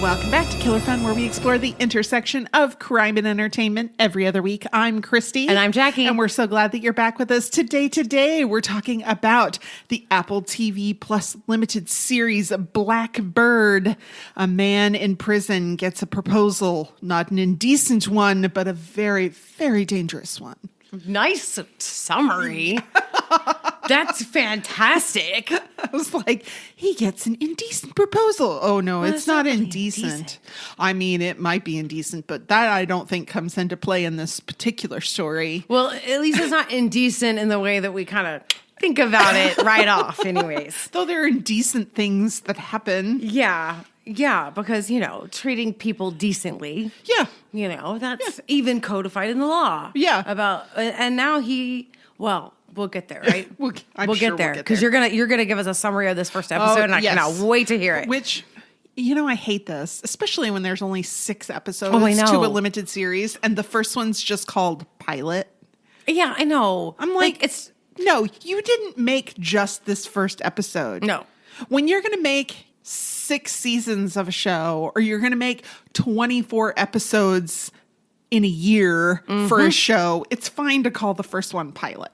Welcome back to Killer Fun, where we explore the intersection of crime and entertainment every other week. I'm Christy. And I'm Jackie. And we're so glad that you're back with us today. Today, we're talking about the Apple TV Plus limited series, Blackbird. A man in prison gets a proposal, not an indecent one, but a very, very dangerous one. Nice summary. That's fantastic. I was like, he gets an indecent proposal. Oh, no, it's not indecent. I mean, it might be indecent, but that I don't think comes into play in this particular story. Well, at least it's not indecent in the way that we kind of think about it right off anyways. Though there are indecent things that happen. Yeah, because, treating people decently. Yeah. That's even codified in the law. Yeah. And now we'll get there, right? we'll get there because you're gonna give us a summary of this first episode, and I cannot wait to hear it. Which, I hate this, especially when there's only 6 episodes to a limited series, and the first one's just called Pilot. Yeah, I know. I'm like no, you didn't make just this first episode. No, when you're gonna make 6 seasons of a show, or you're gonna make 24 episodes in a year for a show, it's fine to call the first one Pilot.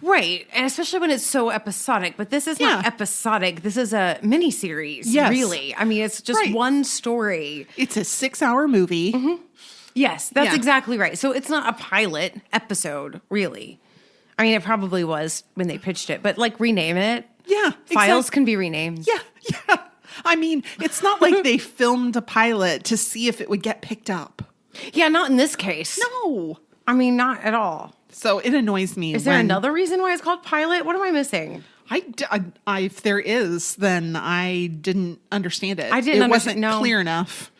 Right. And especially when it's so episodic. But this is not episodic. This is a miniseries, really. I mean, it's just one story. It's a 6-hour movie. Mm-hmm. Yes, that's exactly right. So it's not a pilot episode, really. I mean, it probably was when they pitched it. But, rename it. Yeah. Files can be renamed. Yeah. I mean, it's not like they filmed a pilot to see if it would get picked up. Yeah, not in this case. No. I mean, not at all. So it annoys me. Is there another reason why it's called Pilot? What am I missing? If there is, then I didn't understand it. It wasn't clear enough.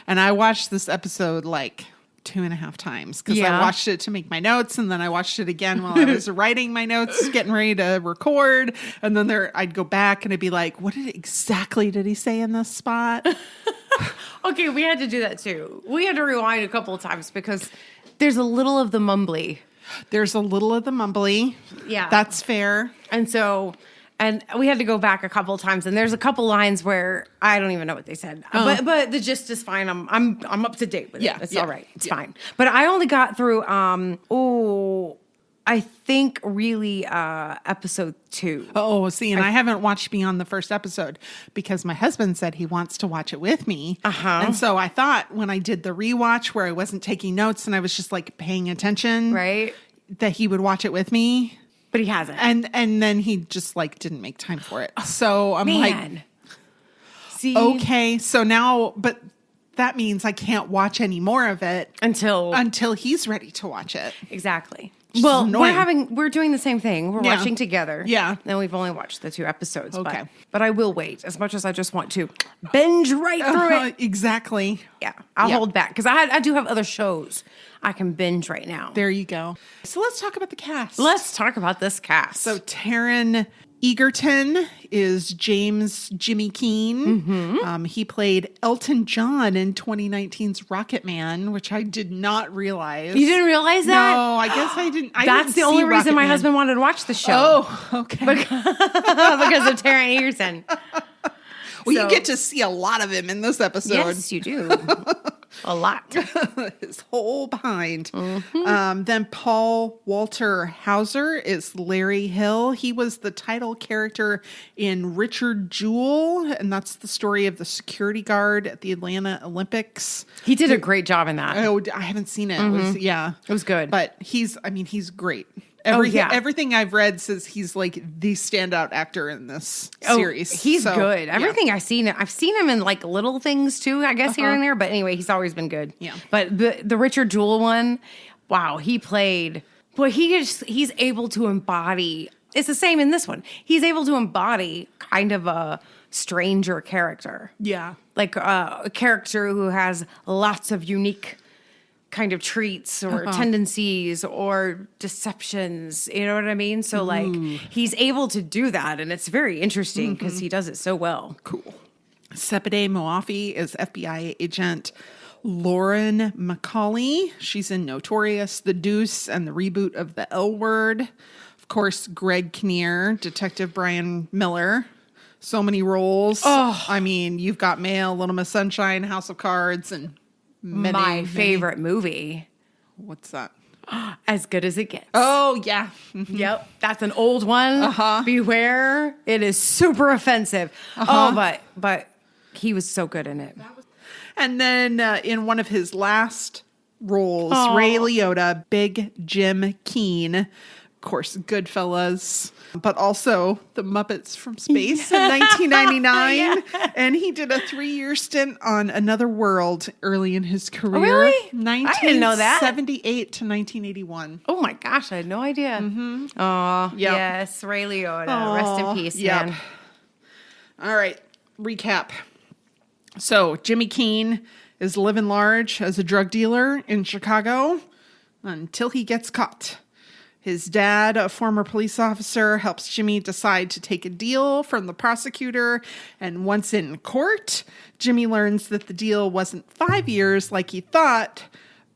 And I watched this episode 2.5 times because I watched it to make my notes, and then I watched it again while I was writing my notes, getting ready to record. And then I'd go back and I'd be like, what exactly did he say in this spot? Okay, we had to do that too. We had to rewind a couple of times because there's a little of the mumbly. Yeah. That's fair. And we had to go back a couple of times, and there's a couple lines where I don't even know what they said. But the gist is fine. I'm up to date with it. It's all right. It's fine. But I only got through I think really episode 2. Oh, see, and I haven't watched beyond the first episode because my husband said he wants to watch it with me. And so I thought when I did the rewatch where I wasn't taking notes and I was just paying attention, right, that he would watch it with me. But he hasn't. And then he just didn't make time for it. So I'm see? Okay, so now, but that means I can't watch any more of it until he's ready to watch it. Exactly. Well, we're doing the same thing. We're watching together. Yeah. And we've only watched the 2 episodes. Okay. But I will wait as much as I just want to binge right through it. Exactly. Yeah. I'll hold back because I do have other shows I can binge right now. There you go. So let's talk about the cast. Let's talk about this cast. So Taron Egerton is Jimmy Keene. Mm-hmm. He played Elton John in 2019's Rocket Man, which I did not realize. You didn't realize that? No, I guess I didn't. That's the only reason my husband wanted to watch the show. Oh, okay. Because of Taron Egerton. Well, you get to see a lot of him in this episode. Yes, you do. A lot. His whole behind. Mm-hmm. Then Paul Walter Hauser is Larry Hill. He was the title character in Richard Jewell, and that's the story of the security guard at the Atlanta Olympics. He did a great job in that. Oh, I haven't seen it. Mm-hmm. It was good. But he's great. Everything I've read says he's the standout actor in this series. He's good. Everything I've seen him in little things too, I guess, here and there. But anyway, he's always been good. Yeah. But the Richard Jewell one, wow, he played. Boy, he's able to embody. It's the same in this one. He's able to embody kind of a stranger character. Yeah. Like a character who has lots of unique kind of treats or tendencies or deceptions, you know what I mean? So he's able to do that, and it's very interesting because he does it so well. Cool. Sepide Moafi is FBI agent Lauren McCauley. She's in Notorious, The Deuce, and the reboot of The L Word. Of course, Greg Kinnear, Detective Brian Miller, So many roles. Oh. I mean, you've got Mail, Little Miss Sunshine, House of Cards, and my favorite movie. What's that? As Good as It Gets. Oh, yeah. Yep. That's an old one. Beware. It is super offensive. Oh, but he was so good in it. And then in one of his last roles, Ray Liotta, Big Jim Keene, of course, Goodfellas, but also The Muppets from Space in 1999. Yeah. And he did a 3-year stint on Another World early in his career. Oh, really? 1978 I didn't know that. 1981. Oh my gosh, I had no idea. Oh, yes, Ray Liotta. Rest in peace, man. All right, recap. So Jimmy Keene is living large as a drug dealer in Chicago until he gets caught. His dad, a former police officer, helps Jimmy decide to take a deal from the prosecutor. And once in court, Jimmy learns that the deal wasn't 5 years like he thought,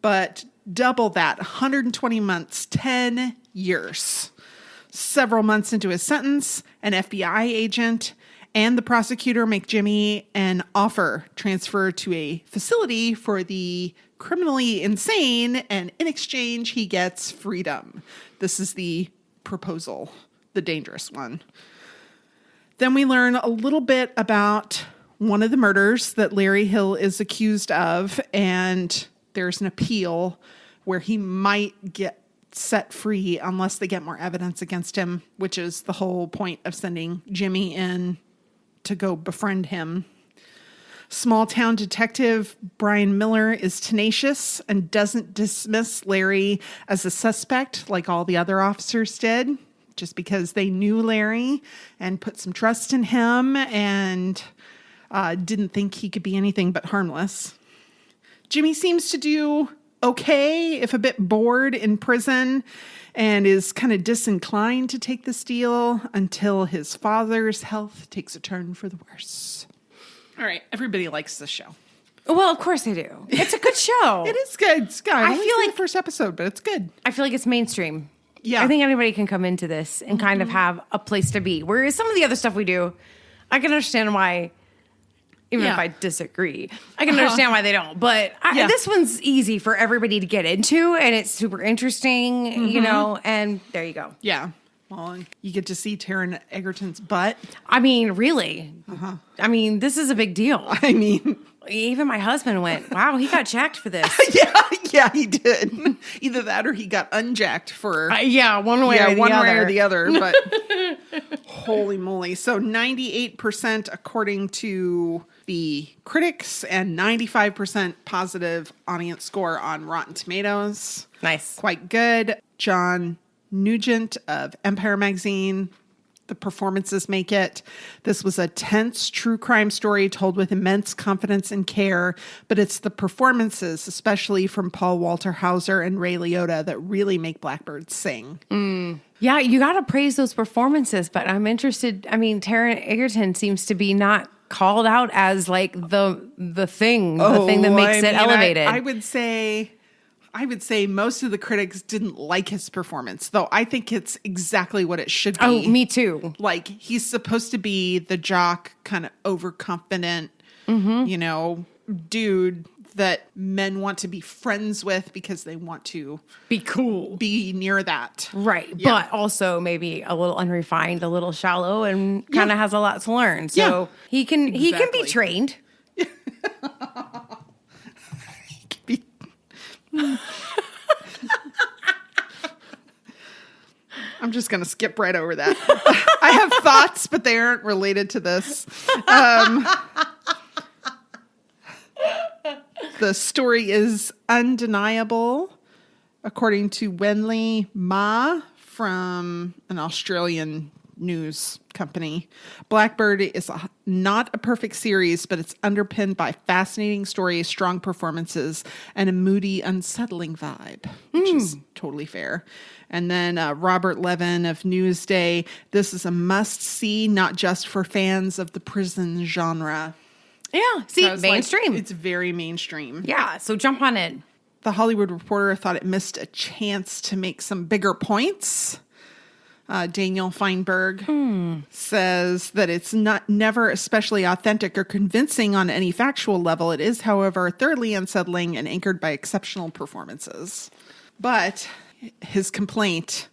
but double that, 120 months, 10 years. Several months into his sentence, an FBI agent and the prosecutor make Jimmy an offer transfer to a facility for the criminally insane, and in exchange, he gets freedom. This is the proposal, the dangerous one. Then we learn a little bit about one of the murders that Larry Hill is accused of, and there's an appeal where he might get set free unless they get more evidence against him, which is the whole point of sending Jimmy in to go befriend him. Small town detective Brian Miller is tenacious and doesn't dismiss Larry as a suspect like all the other officers did, just because they knew Larry and put some trust in him and didn't think he could be anything but harmless. Jimmy seems to do okay, if a bit bored in prison, and is kind of disinclined to take this deal until his father's health takes a turn for the worse. All right, everybody likes this show. Well, of course they do. It's a good show. It is good. It's good. I feel like the first episode, but it's good. I feel like it's mainstream. Yeah. I think anybody can come into this and kind of have a place to be. Whereas some of the other stuff we do, I can understand why, even if I disagree, I can understand why they don't. But this one's easy for everybody to get into, and it's super interesting, you know, and there you go. Yeah. Well, and you get to see Taron Egerton's butt. I mean, really. I mean, this is a big deal. I mean, even my husband went, wow, he got jacked for this. Yeah, he did. Either that or he got unjacked for... one way or the other. But holy moly. So 98% according to the critics and 95% positive audience score on Rotten Tomatoes. Nice. Quite good. John Nugent of Empire Magazine. The performances make it. This was a tense true crime story told with immense confidence and care, but it's the performances, especially from Paul Walter Hauser and Ray Liotta, that really make Blackbird sing. Yeah, you got to praise those performances, but I'm interested. I mean, Taron Egerton seems to be not called out as like the thing that makes it elevated. I would say most of the critics didn't like his performance, though I think it's exactly what it should be. Oh, me too. Like, he's supposed to be the jock, kind of overconfident, you know, dude that men want to be friends with because they want to be cool, be near that. Right. Yeah. But also maybe a little unrefined, a little shallow, and kind of has a lot to learn. So he can be trained. I'm just going to skip right over that. I have thoughts, but they aren't related to this. The story is undeniable, according to Wenley Ma from an Australian news company. Blackbird is not a perfect series, but it's underpinned by fascinating stories, strong performances, and a moody, unsettling vibe, which is totally fair. And then Robert Levin of Newsday, this is a must-see, not just for fans of the prison genre. Yeah, see, mainstream. Like, it's very mainstream. Yeah, so jump on in. The Hollywood Reporter thought it missed a chance to make some bigger points. Daniel Feinberg, says that it's never especially authentic or convincing on any factual level. It is, however, thoroughly unsettling and anchored by exceptional performances. But his complaint,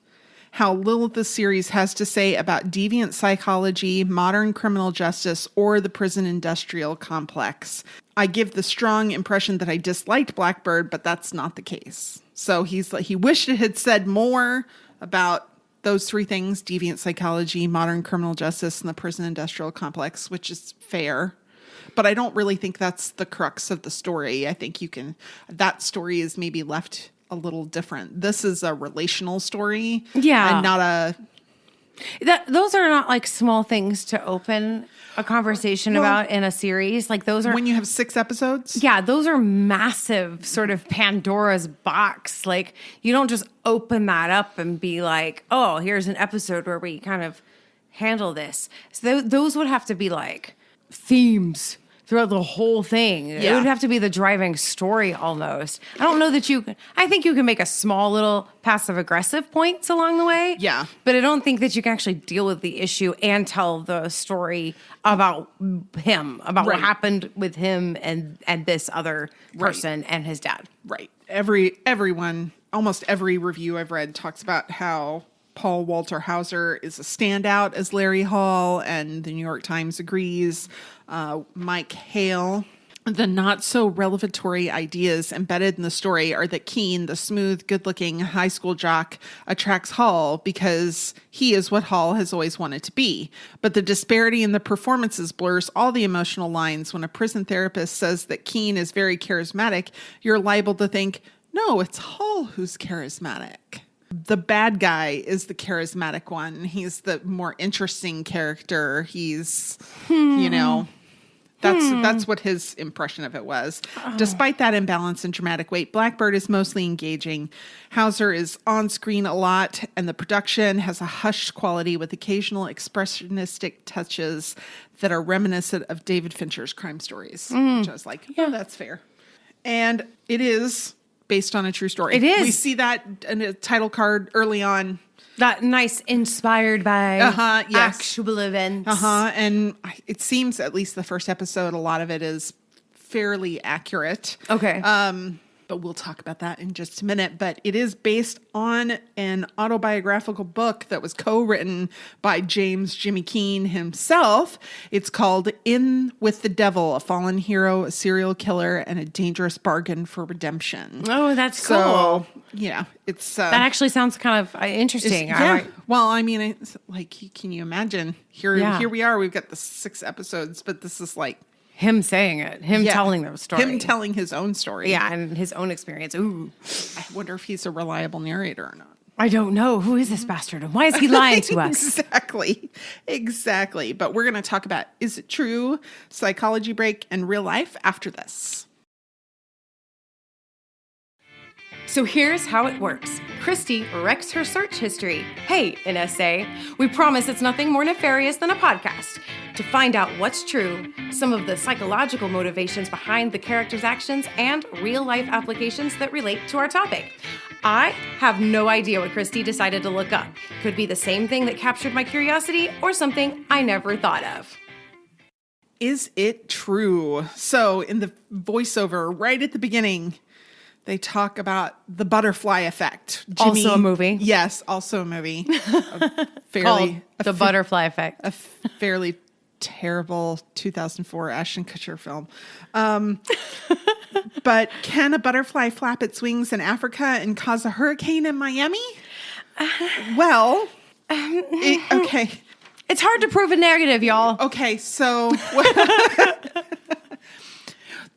how little the series has to say about deviant psychology, modern criminal justice, or the prison industrial complex. I give the strong impression that I disliked Blackbird, but that's not the case. So he wished it had said more about those three things: deviant psychology, modern criminal justice, and the prison industrial complex, which is fair. But I don't really think that's the crux of the story. I think that story is maybe left a little different. This is a relational story. Yeah. And not those are not like small things to open a conversation about in a series. Like those are, when you have 6 episodes. Yeah, those are massive sort of Pandora's box. Like you don't just open that up and be like, oh, here's an episode where we kind of handle this. So those would have to be like themes throughout the whole thing. Yeah. It would have to be the driving story almost. I don't know that I think you can make a small little passive aggressive points along the way. Yeah. But I don't think that you can actually deal with the issue and tell the story about him, about what happened with him and this other person and his dad. Right. Everyone, almost every review I've read talks about how Paul Walter Hauser is a standout as Larry Hall, and the New York Times agrees. Mike Hale. The not so revelatory ideas embedded in the story are that Keene, the smooth, good-looking high school jock, attracts Hall because he is what Hall has always wanted to be. But the disparity in the performances blurs all the emotional lines. When a prison therapist says that Keene is very charismatic, you're liable to think, no, it's Hall who's charismatic. The bad guy is the charismatic one. He's the more interesting character. He's, that's what his impression of it was. Oh. Despite that imbalance and dramatic weight, Blackbird is mostly engaging. Hauser is on screen a lot, and the production has a hushed quality with occasional expressionistic touches that are reminiscent of David Fincher's crime stories, which I was like, yeah, that's fair. And it is based on a true story. It is. We see that in a title card early on. That nice inspired by actual events. And it seems, at least the first episode, a lot of it is fairly accurate. Okay. But we'll talk about that in just a minute. But it is based on an autobiographical book that was co-written by Jimmy Keene himself. It's called In with the Devil, a fallen hero, a serial killer, and a dangerous bargain for redemption. Oh, that's cool. So, yeah, it's... that actually sounds kind of interesting. Yeah. Well, I mean, it's like, can you imagine? Here we are. We've got the 6 episodes, but this is like... him saying it, telling the story. Him telling his own story. Yeah, and his own experience. Ooh. I wonder if he's a reliable narrator or not. I don't know. Who is this bastard? And why is he lying to us? Exactly. But we're going to talk about Is It True, Psychology Break, and Real Life after this. So here's how it works. Christy wrecks her search history. Hey, an essay. We promise it's nothing more nefarious than a podcast. To find out what's true, some of the psychological motivations behind the characters' actions, and real-life applications that relate to our topic. I have no idea what Christy decided to look up. Could be the same thing that captured my curiosity or something I never thought of. Is it true? So in the voiceover right at the beginning, they talk about the butterfly effect. Also a movie. Yes, also a movie. The Butterfly Effect. A fairly terrible 2004 Ashton Kutcher film. But can a butterfly flap its wings in Africa and cause a hurricane in Miami? Well, okay. It's hard to prove a negative, y'all. Okay, so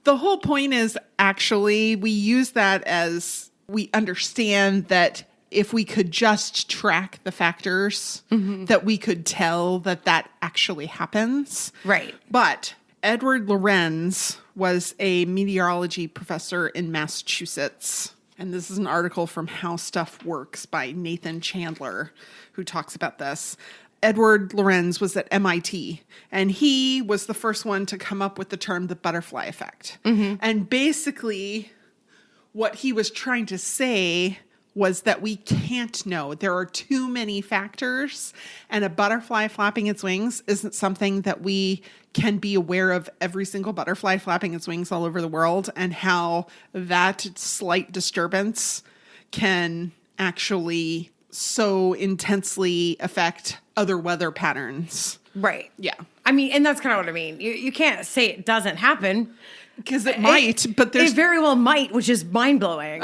the whole point is actually we use that as we understand that if we could just track the factors, that we could tell that actually happens. Right. But Edward Lorenz was a meteorology professor in Massachusetts. And this is an article from How Stuff Works by Nathan Chandler, who talks about this. Edward Lorenz was at MIT, and he was the first one to come up with the term the butterfly effect. And basically, what he was trying to say was that we can't know. There are too many factors, and a butterfly flapping its wings isn't something that we can be aware of every single butterfly flapping its wings all over the world, and how that slight disturbance can actually so intensely affect other weather patterns. Right. Yeah. I mean, and that's kind of what I mean. You can't say it doesn't happen. Because it might, but there's... It very well might, which is mind-blowing.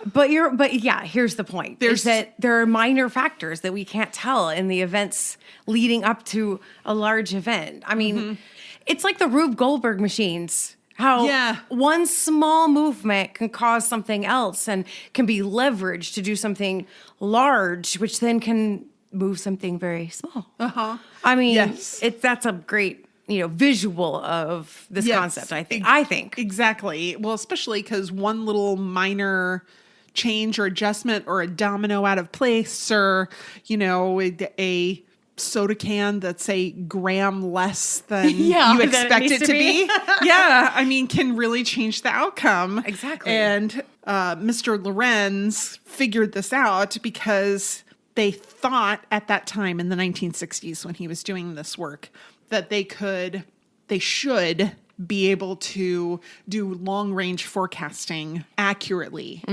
But yeah, here's the point. Is that there are minor factors that we can't tell in the events leading up to a large event. I mean, it's like the Rube Goldberg machines. How one small movement can cause something else and can be leveraged to do something large, which then can move something very small. I mean, that's a great visual of this concept, I think. Exactly. Well, especially because one little minor change or adjustment or a domino out of place or, a soda can that's a gram less than you expect it to be. I mean, can really change the outcome. Exactly. And Mr. Lorenz figured this out because they thought at that time in the 1960s when he was doing this work that they should be able to do long-range forecasting accurately.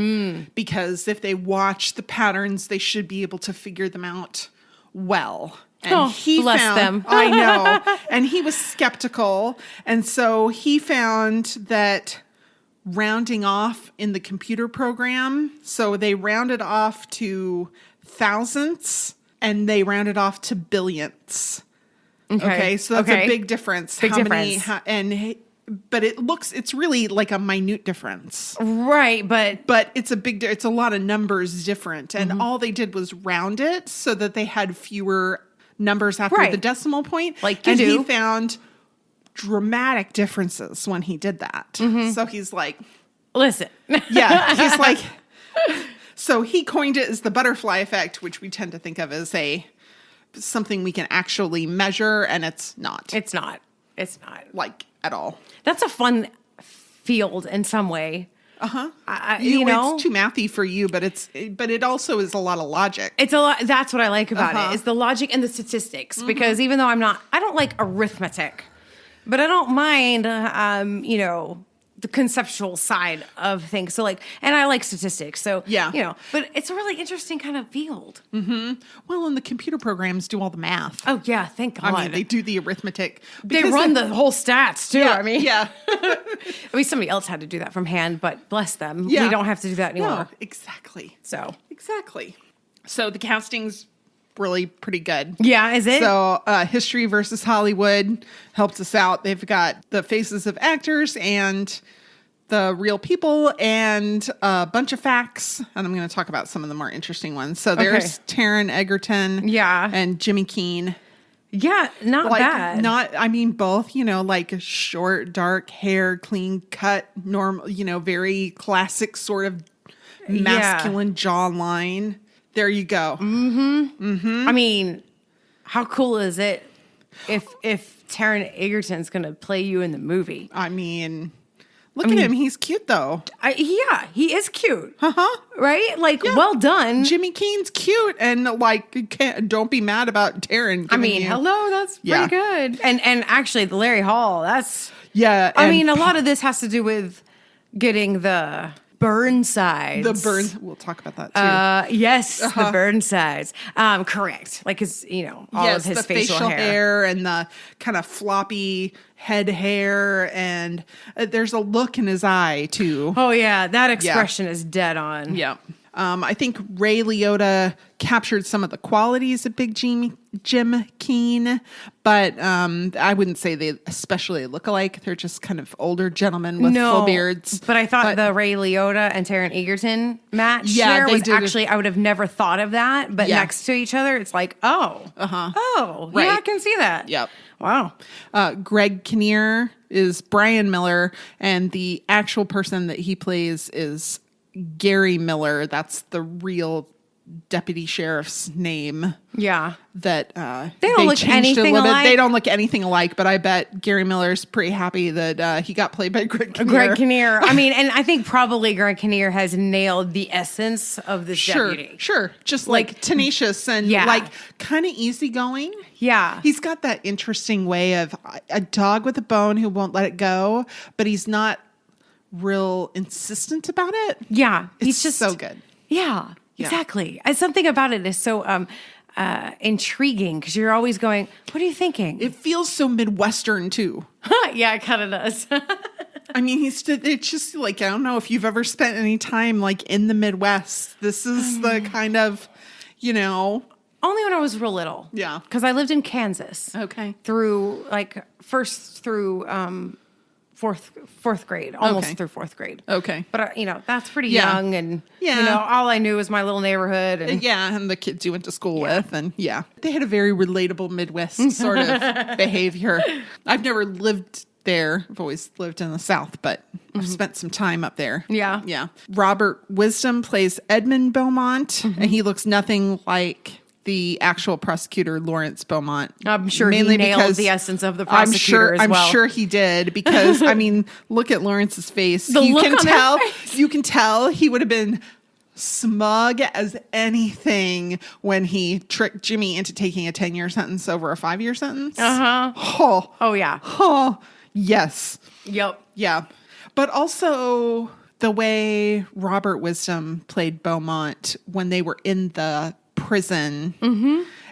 Because if they watch the patterns, they should be able to figure them out well. And he bless them. I know. And he was skeptical. And so he found that rounding off in the computer program, so they rounded off to thousandths and they rounded off to billionths. Okay, so that's a big difference. But it's really like a minute difference. Right, but it's a lot of numbers different. And all they did was round it so that they had fewer numbers after the decimal point. He found dramatic differences when he did that. So he's like, listen. He's like, so he coined it as the butterfly effect, which we tend to think of as something we can actually measure, and it's not. It's not like at all. That's a fun field in some way. It's too mathy for you, but it also is a lot of logic. It's a lot. That's what I like about it is the logic and the statistics. Because even though I don't like arithmetic, but I don't mind, the conceptual side of things. So and I like statistics. So, but it's a really interesting kind of field. Well, and the computer programs do all the math. Oh yeah. Thank God. I mean, they do the arithmetic. They run the whole stats too. Yeah, I mean, I mean, somebody else had to do that from hand, but bless them. We don't have to do that anymore. No, exactly. So the casting's really pretty good. Yeah, is it? So History versus Hollywood helped us out. They've got the faces of actors and the real people and a bunch of facts. And I'm going to talk about some of the more interesting ones. So there's Taron Egerton and Jimmy Keene. Yeah, not bad. Both, short, dark hair, clean cut, normal, very classic sort of masculine jawline. There you go. I mean, how cool is it if Taron Egerton's going to play you in the movie? I mean, look at him. He's cute, though. He is cute. Right? Well done. Jimmy Keene's cute. And, don't be mad about Taron. Hello, that's pretty good. And actually, the Larry Hall, that's... Yeah. a lot of this has to do with getting the... Burnsides. We'll talk about that too. Yes, the Burnsides. Correct. His, all of his facial hair and the kind of floppy head hair, and there's a look in his eye too. Oh yeah, that expression is dead on. Yeah. I think Ray Liotta captured some of the qualities of Big Jim Keene, but I wouldn't say they especially look alike. They're just kind of older gentlemen with full beards. But I thought the Ray Liotta and Taron Egerton match there was actually, I would have never thought of that, but next to each other, it's like, right. I can see that. Yep. Wow. Greg Kinnear is Brian Miller, and the actual person that he plays is Gary Miller. That's the real deputy sheriff's name. Yeah. That they don't look anything alike. They don't look anything alike, but I bet Gary Miller's pretty happy that he got played by Greg Kinnear. Greg Kinnear. I mean, and I think probably Greg Kinnear has nailed the essence of this deputy. Sure. Just like tenacious and like kind of easygoing. Yeah. He's got that interesting way of a dog with a bone who won't let it go, but he's not real insistent about it. Yeah. He's just so good. Yeah, exactly. And something about it is so intriguing because you're always going, what are you thinking? It feels so Midwestern too. Yeah, it kind of does. I mean, it's just like, I don't know if you've ever spent any time like in the Midwest. This is the kind of, Only when I was real little. Yeah. Because I lived in Kansas. Okay. Through first through fourth grade, almost through fourth grade. Okay. But, that's pretty young. And, all I knew was my little neighborhood. And and the kids you went to school with. And they had a very relatable Midwest sort of behavior. I've never lived there. I've always lived in the South, but I've spent some time up there. Yeah. Yeah. Robert Wisdom plays Edmund Beaumont, and he looks nothing like the actual prosecutor, Lawrence Beaumont. I'm sure he nailed the essence of the prosecutor as well. I'm sure he did because, I mean, look at Lawrence's face. You can tell he would have been smug as anything when he tricked Jimmy into taking a 10-year sentence over a 5-year sentence. Uh-huh. Oh, yeah. Oh, yes. Yep. Yeah. But also the way Robert Wisdom played Beaumont when they were in the prison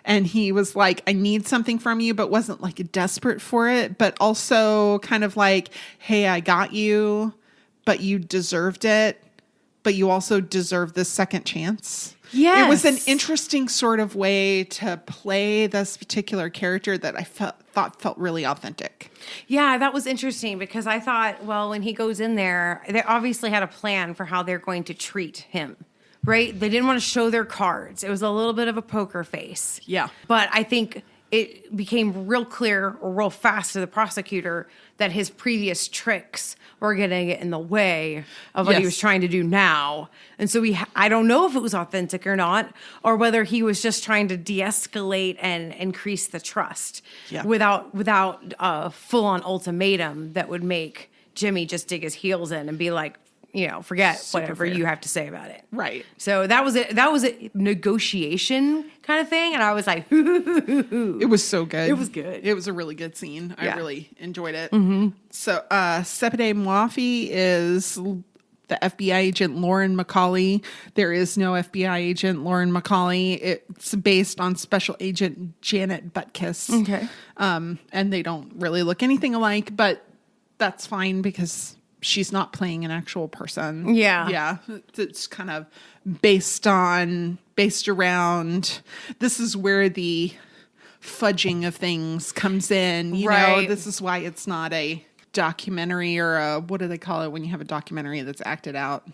and he was like, I need something from you, but wasn't like desperate for it, but also kind of like, hey, I got you, but you deserved it, but you also deserve this second chance. Yes. It was an interesting sort of way to play this particular character that I thought felt really authentic. Yeah, that was interesting because I thought, well, when he goes in there, they obviously had a plan for how they're going to treat him. Right? They didn't want to show their cards. It was a little bit of a poker face. Yeah. But I think it became real clear or real fast to the prosecutor that his previous tricks were going to get in the way of what he was trying to do now. And so I don't know if it was authentic or not, or whether he was just trying to de-escalate and increase the trust without a full-on ultimatum that would make Jimmy just dig his heels in and be like, forget Super whatever fair. you have to say about it. Right. So that was a negotiation kind of thing. And I was like, it was so good. It was good. It was a really good scene. I really enjoyed it. Mm-hmm. So Sepide Mwafi is the FBI agent Lauren McCauley. There is no FBI agent Lauren McCauley. It's based on Special Agent Janet Butkus. Okay. And they don't really look anything alike, but that's fine because she's not playing an actual person. Yeah. Yeah. It's kind of based around, this is where the fudging of things comes in. You know, this is why it's not a documentary or what do they call it when you have a documentary that's acted out?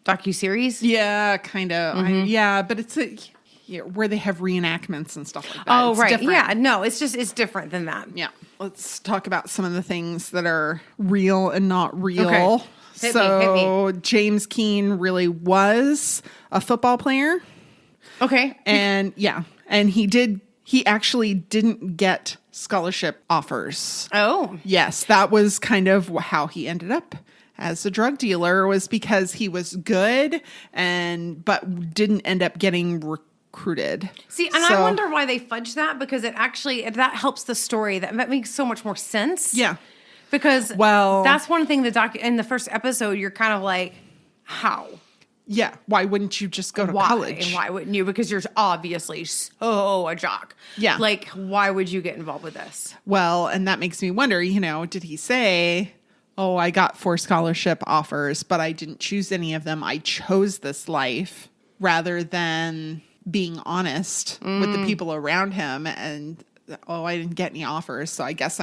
Docuseries? Yeah, kind of. Mm-hmm. But it's where they have reenactments and stuff like that. Oh, it's right. different. Yeah, no, it's different than that. Yeah. Let's talk about some of the things that are real and not real. Okay. Hit me. James Keene really was a football player. Okay. And he actually didn't get scholarship offers. Oh. Yes, that was kind of how he ended up as a drug dealer, was because he was good but didn't end up getting recruited. See, and I wonder why they fudged that, because that helps the story. That makes so much more sense. Yeah. Because that's one thing in the first episode, you're kind of like, how? Yeah. Why wouldn't you just go to college? And why wouldn't you? Because you're obviously so a jock. Yeah. Like, why would you get involved with this? Well, and that makes me wonder, did he say, oh, I got 4 scholarship offers, but I didn't choose any of them. I chose this life, rather than being honest with the people around him and I didn't get any offers, so I guess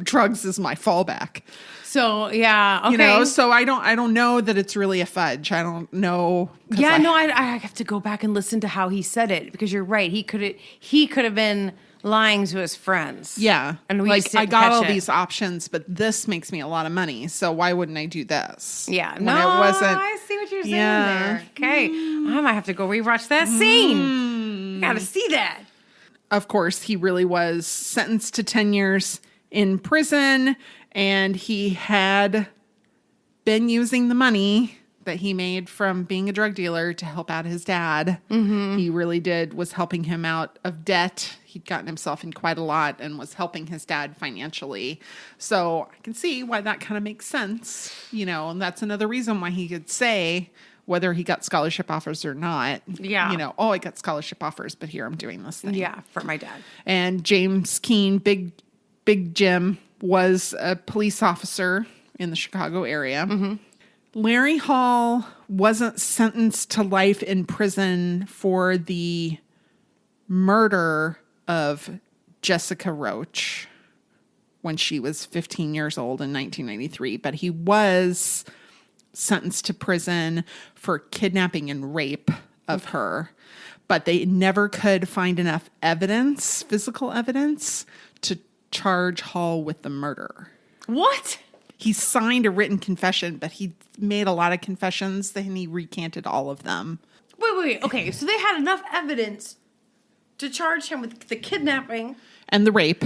drugs is my fallback. So, yeah, okay. So I don't know that it's really a fudge. I don't know. Yeah, I have to go back and listen to how he said it, because you're right. He could have been lying to his friends. Yeah. And we I got all these options, but this makes me a lot of money. So why wouldn't I do this? Yeah. When it wasn't. I see what you're saying there. Okay. I might have to go rewatch that scene. I gotta see that. Of course, he really was sentenced to 10 years in prison, and he had been using the money that he made from being a drug dealer to help out his dad. Mm-hmm. He really was helping him out of debt. He'd gotten himself in quite a lot and was helping his dad financially. So I can see why that kind of makes sense, and that's another reason why he could say whether he got scholarship offers or not. Yeah. I got scholarship offers, but here I'm doing this thing. Yeah, for my dad. And James Keene, Big Jim, was a police officer in the Chicago area. Mm-hmm. Larry Hall wasn't sentenced to life in prison for the murder of Jessica Roach when she was 15 years old in 1993, but he was sentenced to prison for kidnapping and rape of her. But they never could find enough evidence, physical evidence, to charge Hall with the murder. What? He signed a written confession, but he made a lot of confessions, then he recanted all of them. Wait. Okay, so they had enough evidence to charge him with the kidnapping. And the rape.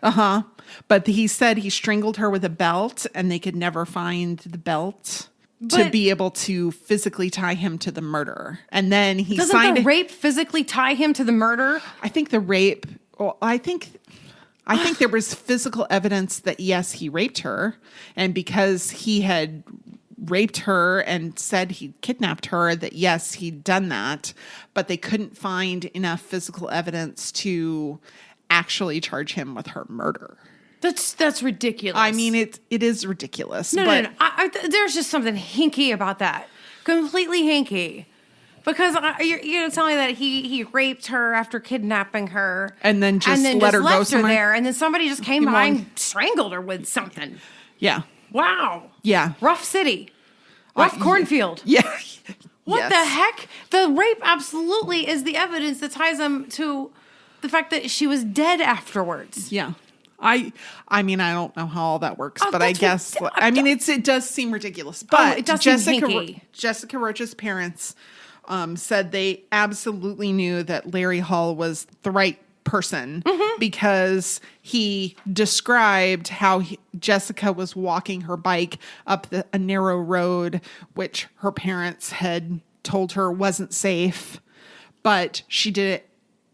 Uh-huh. But he said he strangled her with a belt, and they could never find the belt to be able to physically tie him to the murder. And then he signed... Doesn't the rape physically tie him to the murder? I think the rape... Well, I think there was physical evidence that, yes, he raped her. And because he had raped her and said he kidnapped her, that, yes, he'd done that. But they couldn't find enough physical evidence to actually charge him with her murder. That's ridiculous. I mean, it is ridiculous. No. There's just something hinky about that. Completely hinky. Because you're going to tell me that he raped her after kidnapping her. And then just let her go somewhere. There. And then somebody just came by and strangled her with something. Yeah. Wow. Yeah. Rough city. Rough cornfield. Yeah. What the heck? The rape absolutely is the evidence that ties him to the fact that she was dead afterwards. Yeah. I mean, I don't know how all that works, but I guess, it does seem ridiculous. But it does seem hinky. Jessica Roach's parents said they absolutely knew that Larry Hall was the right person because he described how Jessica was walking her bike up a narrow road, which her parents had told her wasn't safe, but she did it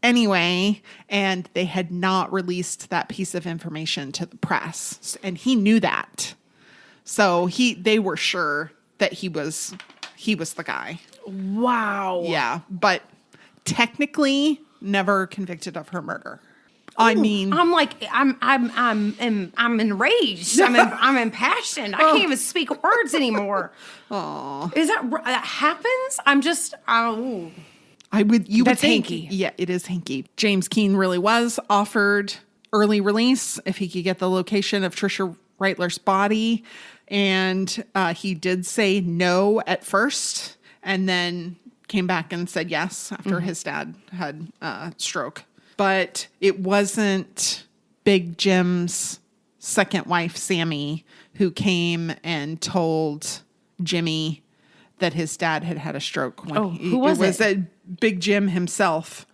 anyway, and they had not released that piece of information to the press, and he knew that. So they were sure that he was the guy. Wow. Yeah, but technically never convicted of her murder. I mean, I'm enraged. I'm impassioned. I can't even speak words anymore. Oh, is that happens? I'm just You would That's think, hinky. Yeah, it is hinky. James Keene really was offered early release if he could get the location of Trisha Reitler's body, and he did say no at first, and then came back and said yes after his dad had a stroke. But it wasn't Big Jim's second wife, Sammy, who came and told Jimmy that his dad had had a stroke. Who was it? It was that Big Jim himself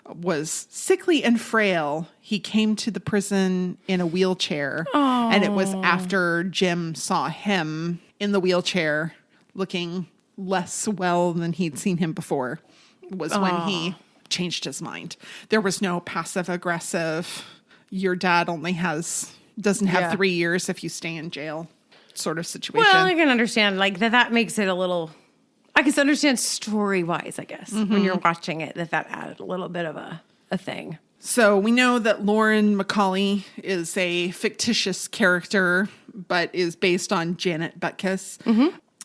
was sickly and frail. He came to the prison in a wheelchair. Oh. And it was after Jim saw him in the wheelchair looking less well than he'd seen him before was when he changed his mind. There was no passive aggressive, your dad only doesn't have 3 years if you stay in jail sort of situation. Well, I can understand like that makes it a little, I can understand story wise, I guess, when you're watching it, that added a little bit of a thing. So we know that Lauren McCauley is a fictitious character, but is based on Janet Butkus.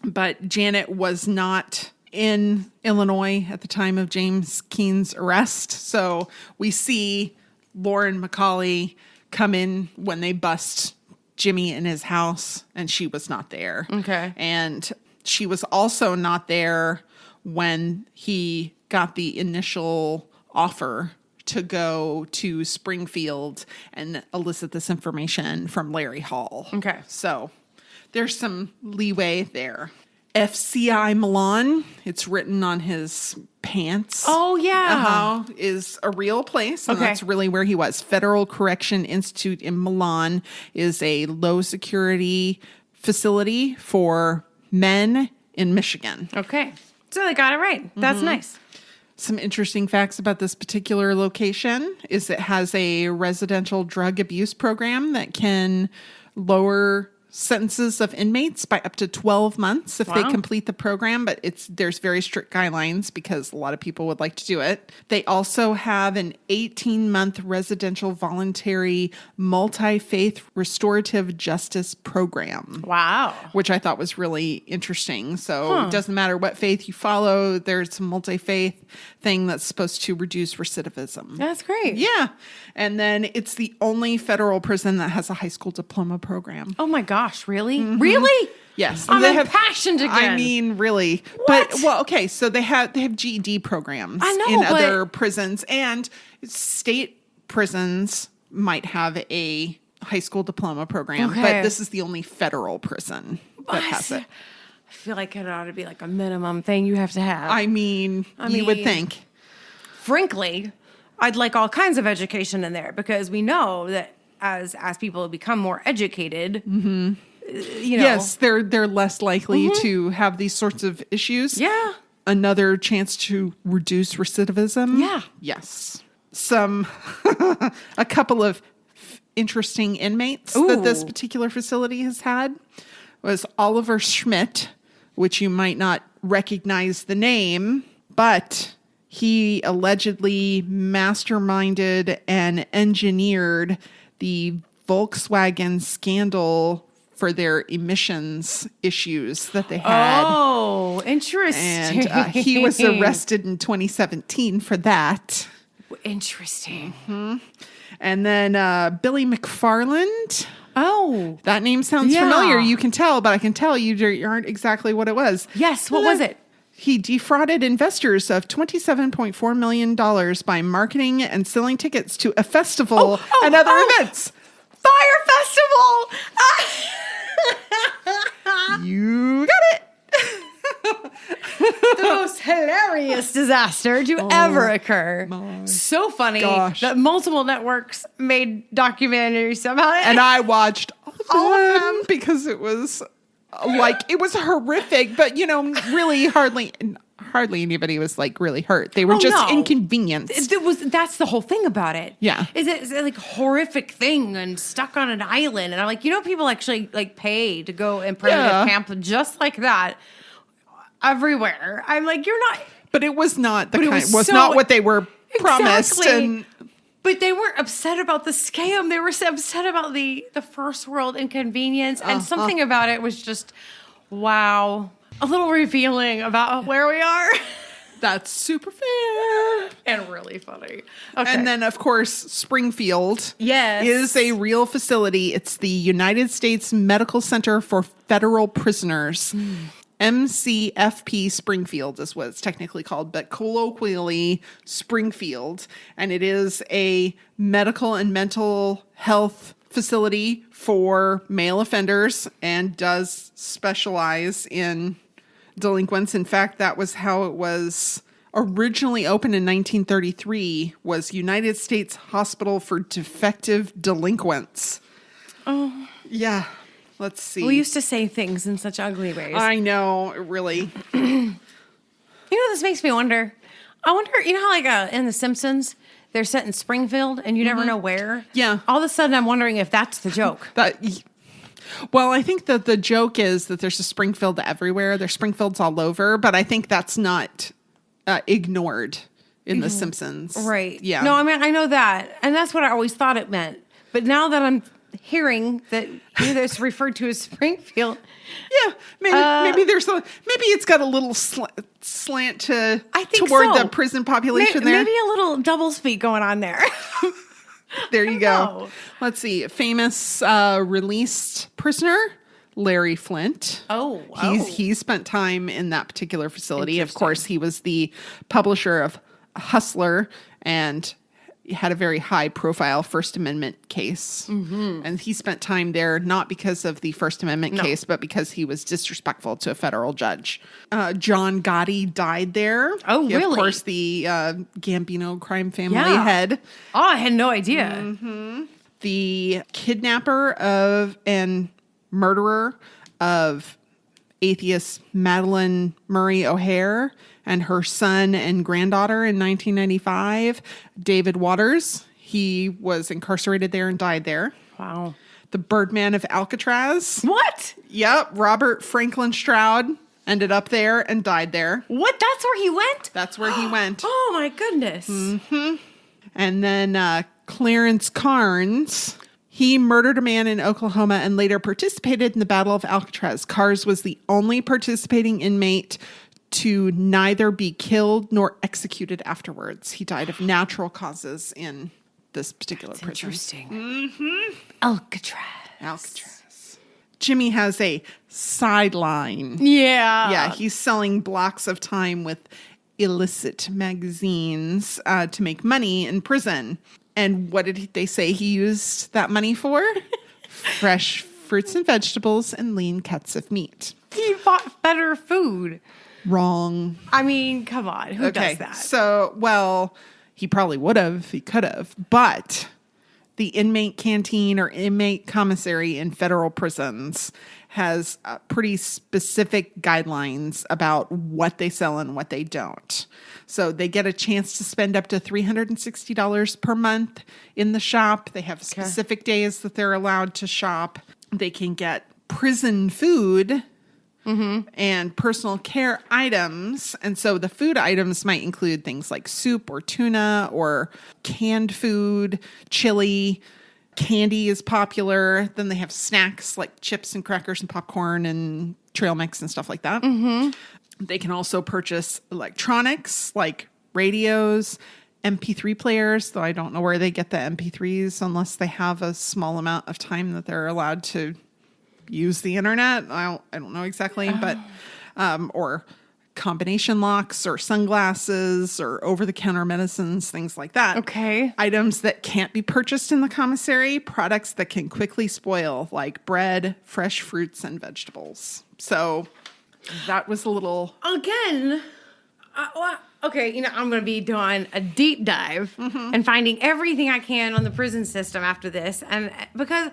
But Janet was not in Illinois at the time of James Keene's arrest. So we see Lauren McCauley come in when they bust Jimmy in his house, and she was not there. Okay. And she was also not there when he got the initial offer to go to Springfield and elicit this information from Larry Hall. Okay. So there's some leeway there. FCI Milan, it's written on his pants. Oh, yeah. Is a real place. And Okay. that's really where he was. Federal Correction Institute in Milan is a low security facility for men in Michigan. Okay. So they got it right. That's nice. Some interesting facts about this particular location is it has a residential drug abuse program that can lower sentences of inmates by up to 12 months if they complete the program, but there's very strict guidelines because a lot of people would like to do it. They also have an 18-month residential voluntary multi-faith restorative justice program. Wow. Which I thought was really interesting. So it doesn't matter what faith you follow, there's a multi-faith thing that's supposed to reduce recidivism. That's great. Yeah. And then it's the only federal prison that has a high school diploma program. Oh my gosh, really? Really? Yes. I'm They impassioned again. I mean, really. What? But, well, okay, so they have GED programs I know, in but- other prisons, and state prisons might have a high school diploma program, Okay. but this is the only federal prison that has it. I feel like it ought to be like a minimum thing you have to have. I mean, you would mean- think. Frankly, I'd like all kinds of education in there because we know that as people become more educated, you know. Yes, they're less likely to have these sorts of issues. Yeah. Another chance to reduce recidivism. Yeah. Yes. A couple of interesting inmates that this particular facility has had was Oliver Schmidt, which you might not recognize the name, but he allegedly masterminded and engineered the Volkswagen scandal for their emissions issues that they had. Oh, interesting. And he was arrested in 2017 for that. Interesting. And then Billy McFarland. Oh. That name sounds Yeah. familiar. You can tell, but I can tell you aren't exactly what it was. Yes, what was it? He defrauded investors of $27.4 million by marketing and selling tickets to a festival and other events. Fire Festival! You got it. The most hilarious disaster to ever occur. So funny that multiple networks made documentaries about it. And I watched all of of them because it was horrific, but really hardly anybody was like really hurt. They were just inconvenienced. That's the whole thing about it. Yeah. Is it like horrific thing and stuck on an island? And I'm like, people actually like pay to go and primitive camp just like that everywhere. I'm like, you're not. But it was not was not what they were promised. Exactly. And But they weren't upset about the scam. They were upset about the first world inconvenience. And something about it was just, wow, a little revealing about where we are. that's super fair. And really funny. Okay. And then, of course, Springfield Yes. is a real facility. It's the United States Medical Center for Federal Prisoners. MCFP Springfield is what it's technically called, but colloquially Springfield. And it is a medical and mental health facility for male offenders and does specialize in delinquents. In fact, that was how it was originally opened in 1933, was United States Hospital for Defective Delinquents. Oh. Yeah. Let's see. We used to say things in such ugly ways. I know, really. This makes me wonder. I wonder, how like in The Simpsons, they're set in Springfield and you never know where? Yeah. All of a sudden I'm wondering if that's the joke. Well, I think that the joke is that there's a Springfield everywhere. There's Springfields all over, but I think that's not ignored in The Simpsons. Right. Yeah. No, I mean, I know that. And that's what I always thought it meant. But now that I'm hearing that it's referred to as Springfield. Yeah, maybe maybe it's got a little slant toward the prison population there. Maybe a little doublespeak going on there. There you go. Let's see. Famous released prisoner, Larry Flint. Oh. He spent time in that particular facility. Of course, he was the publisher of Hustler and had a very high profile First Amendment case. Mm-hmm. And he spent time there not because of the First Amendment case, but because he was disrespectful to a federal judge. John Gotti died there. Oh, really? Of course, the Gambino crime family head. Oh, I had no idea. Mm-hmm. The kidnapper and murderer of atheist Madeline Murray O'Hare and her son and granddaughter in 1995, David Waters. He was incarcerated there and died there. Wow. The Birdman of Alcatraz. What? Yep. Robert Franklin Stroud ended up there and died there. What? That's where he went? That's where he went. Oh, my goodness. Mm-hmm. And then Clarence Carnes. He murdered a man in Oklahoma and later participated in the Battle of Alcatraz. Carnes was the only participating inmate to neither be killed nor executed afterwards. He died of natural causes in this particular prison. Interesting. Mm-hmm. Alcatraz. Jimmy has a sideline. Yeah. Yeah, he's selling blocks of time with illicit magazines to make money in prison. And what did they say he used that money for? Fresh fruits and vegetables and lean cuts of meat. He bought better food. Wrong. I mean, come on. Who does that? So, well, he probably would have. He could have. But the inmate canteen or inmate commissary in federal prisons has pretty specific guidelines about what they sell and what they don't. So they get a chance to spend up to $360 per month in the shop. They have specific days that they're allowed to shop. They can get prison food and personal care items. And so the food items might include things like soup or tuna or canned food, chili. Candy is popular. Then they have snacks like chips and crackers and popcorn and trail mix and stuff like that. Mm-hmm. They can also purchase electronics like radios, MP3 players, though I don't know where they get the MP3s unless they have a small amount of time that they're allowed to use the internet. I don't know exactly, but or combination locks or sunglasses or over-the-counter medicines, things like that. Okay. Items that can't be purchased in the commissary, products that can quickly spoil, like bread, fresh fruits, and vegetables. So that was a little... Again, okay, I'm going to be doing a deep dive and finding everything I can on the prison system after this. And because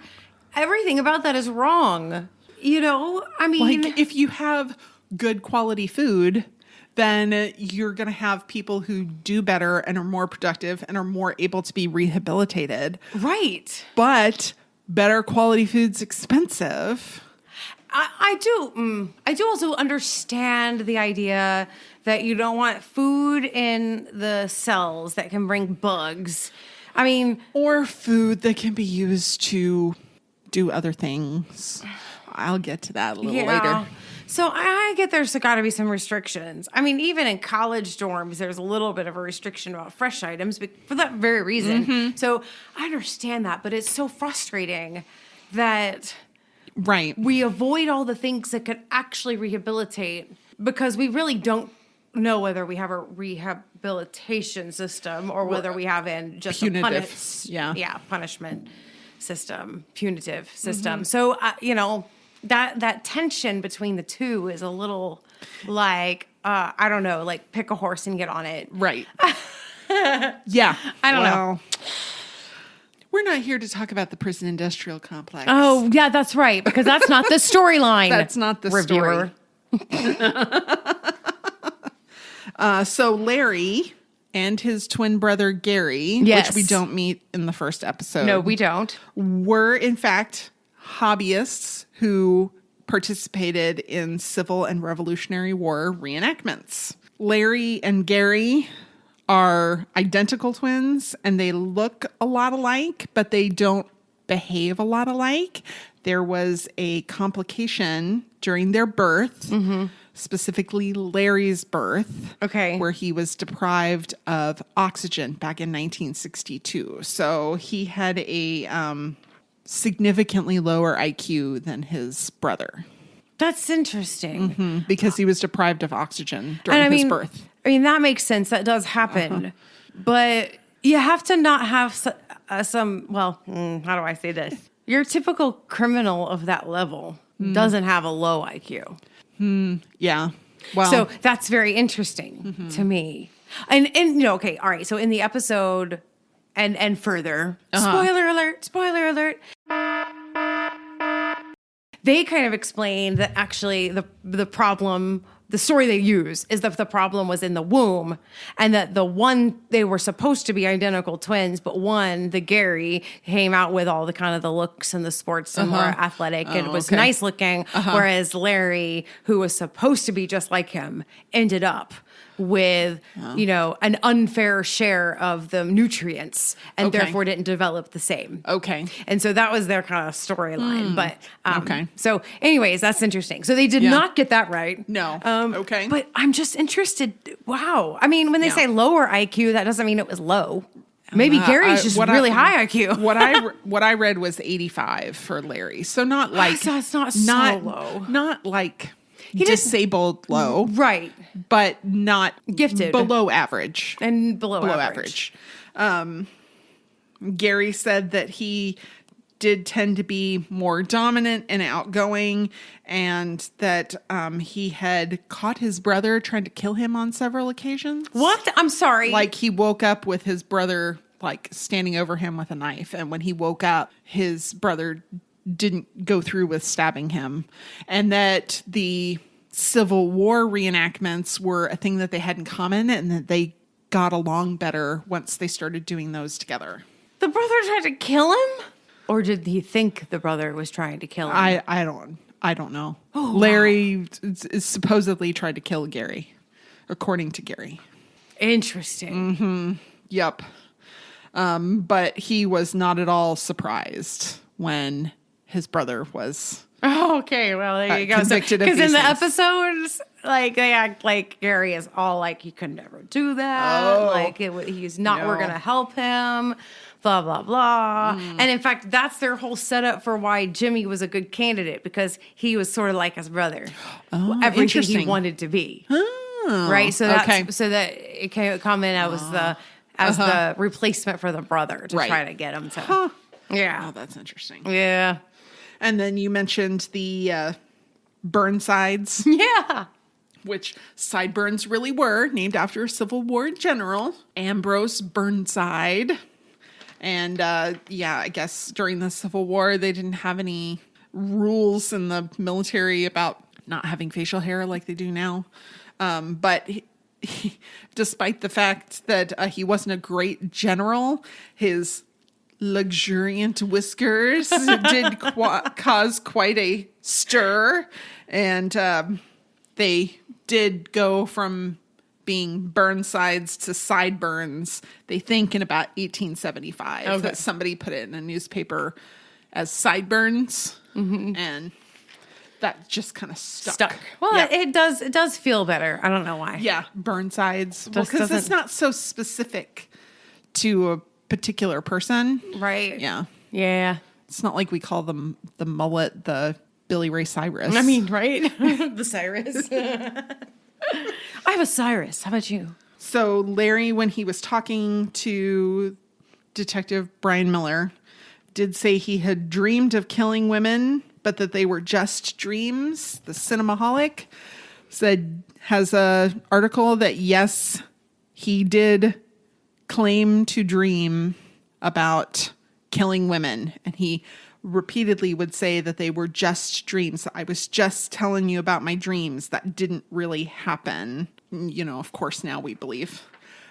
everything about that is wrong. I mean... Like, if you have good quality food, then you're going to have people who do better and are more productive and are more able to be rehabilitated. Right. But better quality food's expensive. I do also understand the idea that you don't want food in the cells that can bring bugs. I mean... Or food that can be used to do other things. I'll get to that a little later. So I get there's got to be some restrictions. I mean, even in college dorms, there's a little bit of a restriction about fresh items for that very reason. Mm-hmm. So I understand that, but it's so frustrating that we avoid all the things that could actually rehabilitate because we really don't know whether we have a rehabilitation system or whether we have in just punitive. a punishment system, punitive system. Mm-hmm. So, that tension between the two is a little like, I don't know, like pick a horse and get on it. Right. Yeah. I don't know. We're not here to talk about the prison industrial complex. Oh, yeah, that's right. Because that's not the storyline. That's not the reviewer. Story. So Larry and his twin brother Gary, yes, which we don't meet in the first episode. No, we don't. Were, in fact, hobbyists who participated in Civil and Revolutionary War reenactments. Larry and Gary are identical twins, and they look a lot alike, but they don't behave a lot alike. There was a complication during their birth, specifically Larry's birth, where he was deprived of oxygen back in 1962. So he had a significantly lower IQ than his brother. That's interesting. Because he was deprived of oxygen during his birth. I mean, that makes sense. That does happen. But you have to not have some, well, how do I say this? Your typical criminal of that level doesn't have a low IQ. Yeah. Well, so that's very interesting to me. And okay, all right. So in the episode and further, spoiler alert. They kind of explained that actually the problem, the story they use is that the problem was in the womb, and that they were supposed to be identical twins, but the Gary, came out with all the kind of the looks and the sports and more athletic and was nice looking, whereas Larry, who was supposed to be just like him, ended up with, an unfair share of the nutrients and therefore didn't develop the same. Okay. And so that was their kind of storyline. But, so anyways, that's interesting. So they did not get that right. No. But I'm just interested. Wow. I mean, when they say lower IQ, that doesn't mean it was low. Maybe Gary's just really high IQ. what I read was 85 for Larry. So not like, so it's not so low. Not like disabled low. Right. But not gifted. Below average. And below average. Gary said that he did tend to be more dominant and outgoing, and that he had caught his brother trying to kill him on several occasions. What? I'm sorry. Like, he woke up with his brother, like, standing over him with a knife, and when he woke up, his brother didn't go through with stabbing him, and that the Civil War reenactments were a thing that they had in common, and that they got along better once they started doing those together. The brother tried to kill him? Or did he think the brother was trying to kill him? I don't know. Oh, Larry is supposedly tried to kill Gary, according to Gary. Interesting. Yep. But he was not at all surprised when his brother was okay. Well, there you go. Convicted of these in the things. Episodes, like, they act like Gary is all like, he could never do that. Oh, like, he's not, we're going to help him. Blah, blah, blah. And in fact, that's their whole setup for why Jimmy was a good candidate, because he was sort of like his brother. Everything he wanted to be. Right? So that's so that it came come in as the replacement for the brother to try to get him to. Yeah. Oh, that's interesting. Yeah. And then you mentioned the Burnsides. Yeah. Which sideburns really were, named after a Civil War general, Ambrose Burnside. And I guess during the Civil War, they didn't have any rules in the military about not having facial hair like they do now. But despite the fact that he wasn't a great general, his luxuriant whiskers did cause quite a stir. And they did go from being Burnsides to sideburns, they think, in about 1875. That somebody put it in a newspaper as sideburns, and that just kind of stuck. Well, it does feel better. I don't know why. Yeah, Burnsides. Well, because it's not so specific to a particular person. Right. Yeah. Yeah. It's not like we call them the mullet, the Billy Ray Cyrus. I mean, right? The Cyrus. I have a Cyrus. How about you? So Larry, when he was talking to Detective Brian Miller, did say he had dreamed of killing women, but that they were just dreams. The Cinemaholic has a article that, yes, he did claim to dream about killing women. And he repeatedly would say that they were just dreams. I was just telling you about my dreams. That didn't really happen. You know, of course, now we believe.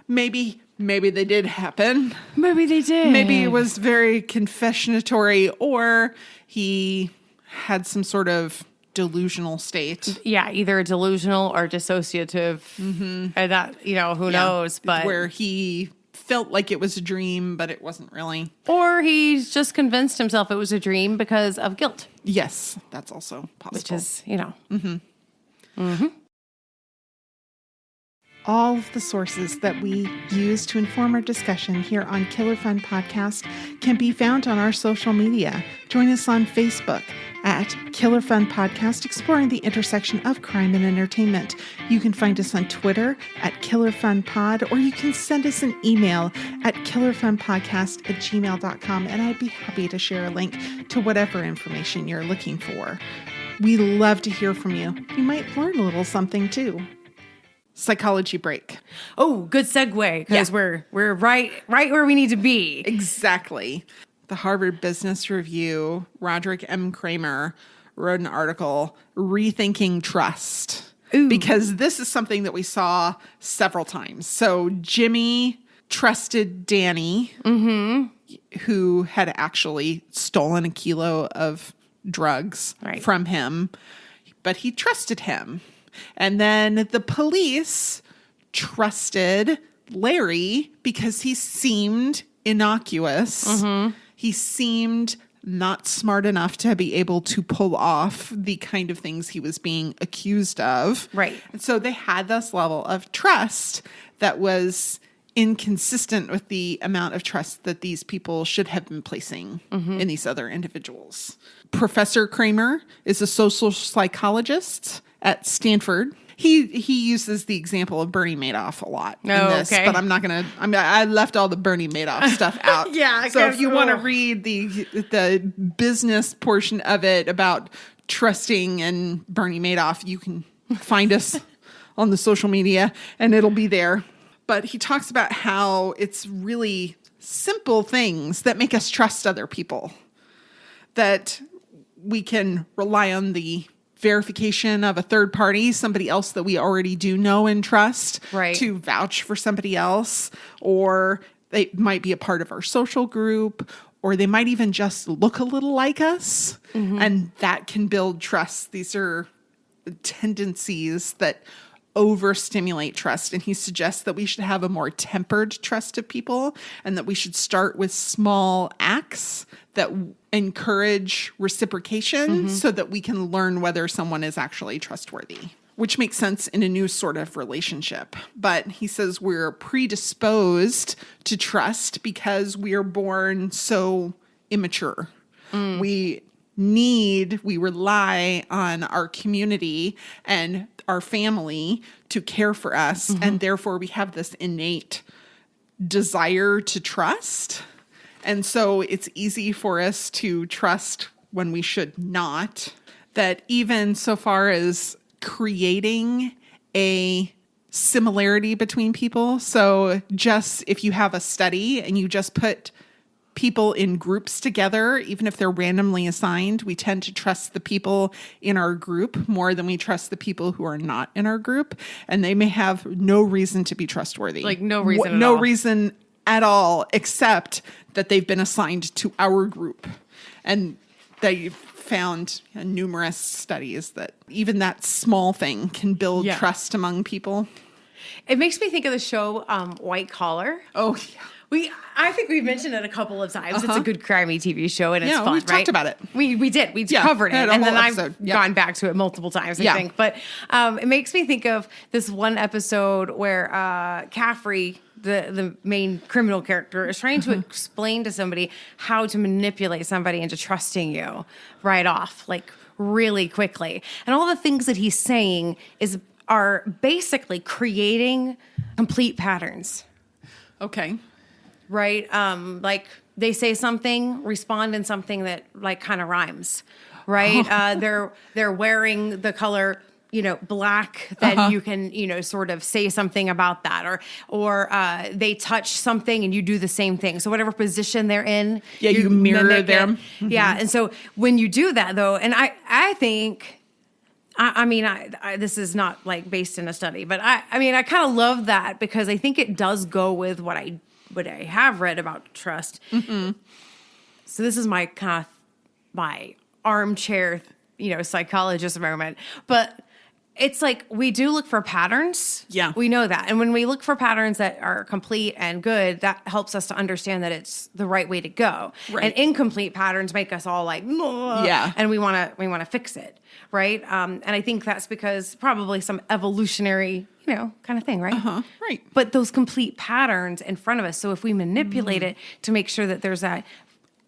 Maybe they did happen. Maybe they did. Maybe it was very confessionatory, or he had some sort of delusional state. Yeah, either delusional or dissociative. And that, who knows. But where he felt like it was a dream, but it wasn't really. Or he's just convinced himself it was a dream because of guilt. Yes, that's also possible. Which is, you know. Mm-hmm. Mm-hmm. All of the sources that we use to inform our discussion here on Killer Fun Podcast can be found on our social media. Join us on Facebook at Killer Fun Podcast, exploring the intersection of crime and entertainment. You can find us on Twitter at Killer Fun Pod, or you can send us an email at killerfunpodcast@gmail.com, and I'd be happy to share a link to whatever information you're looking for. We love to hear from you. You might learn a little something too. Psychology break. Oh, good segue, because we're right where we need to be. Exactly. The Harvard Business Review, Roderick M. Kramer wrote an article, Rethinking Trust. Ooh. Because this is something that we saw several times. So Jimmy trusted Danny, who had actually stolen a kilo of drugs from him, but he trusted him. And then the police trusted Larry because he seemed innocuous. Mm-hmm. He seemed not smart enough to be able to pull off the kind of things he was being accused of. Right. And so they had this level of trust that was inconsistent with the amount of trust that these people should have been placing in these other individuals. Professor Kramer is a social psychologist at Stanford. He uses the example of Bernie Madoff a lot in this, but I'm not going to. I left all the Bernie Madoff stuff out. So if you want to read the business portion of it about trusting and Bernie Madoff, you can find us on the social media, and it'll be there. But he talks about how it's really simple things that make us trust other people, that we can rely on the verification of a third party, somebody else that we already do know and trust, to vouch for somebody else, or they might be a part of our social group, or they might even just look a little like us, and that can build trust. These are tendencies that overstimulate trust, and he suggests that we should have a more tempered trust of people, and that we should start with small acts that encourage reciprocation so that we can learn whether someone is actually trustworthy, which makes sense in a new sort of relationship. But he says we're predisposed to trust because we are born so immature. We rely on our community and our family to care for us, and therefore we have this innate desire to trust. And so it's easy for us to trust when we should not. That even so far as creating a similarity between people. So just if you have a study and you just put people in groups together, even if they're randomly assigned, we tend to trust the people in our group more than we trust the people who are not in our group. And they may have no reason to be trustworthy. Like no reason at all. No reason at all, except that they've been assigned to our group. And they found numerous studies that even that small thing can build trust among people. It makes me think of the show White Collar. Oh, yeah. I think we've mentioned it a couple of times. It's a good crimey TV show, and it's fun, we've talked about it. We did. We covered it, and then I've gone back to it multiple times, I think. But it makes me think of this one episode where Caffrey, the main criminal character, is trying to explain to somebody how to manipulate somebody into trusting you right off, like really quickly. And all the things that he's saying are basically creating complete patterns. Okay. Right? Like they say something, respond in something that like kind of rhymes, right? They're wearing the color, black, that you can, sort of say something about that, or they touch something and you do the same thing. So whatever position they're in, you mirror them. Yeah. And so when you do that though, and I think, I mean, this is not like based in a study, but I kind of love that because I think it does go with what I have read about trust. So this is my kind of my armchair, psychologist moment. But it's like we do look for patterns. Yeah. We know that. And when we look for patterns that are complete and good, that helps us to understand that it's the right way to go. Right. And incomplete patterns make us all like, yeah. And we want to fix it. Right. And I think that's because probably some evolutionary, kind of thing. Right. Right. But those complete patterns in front of us. So if we manipulate it to make sure that there's that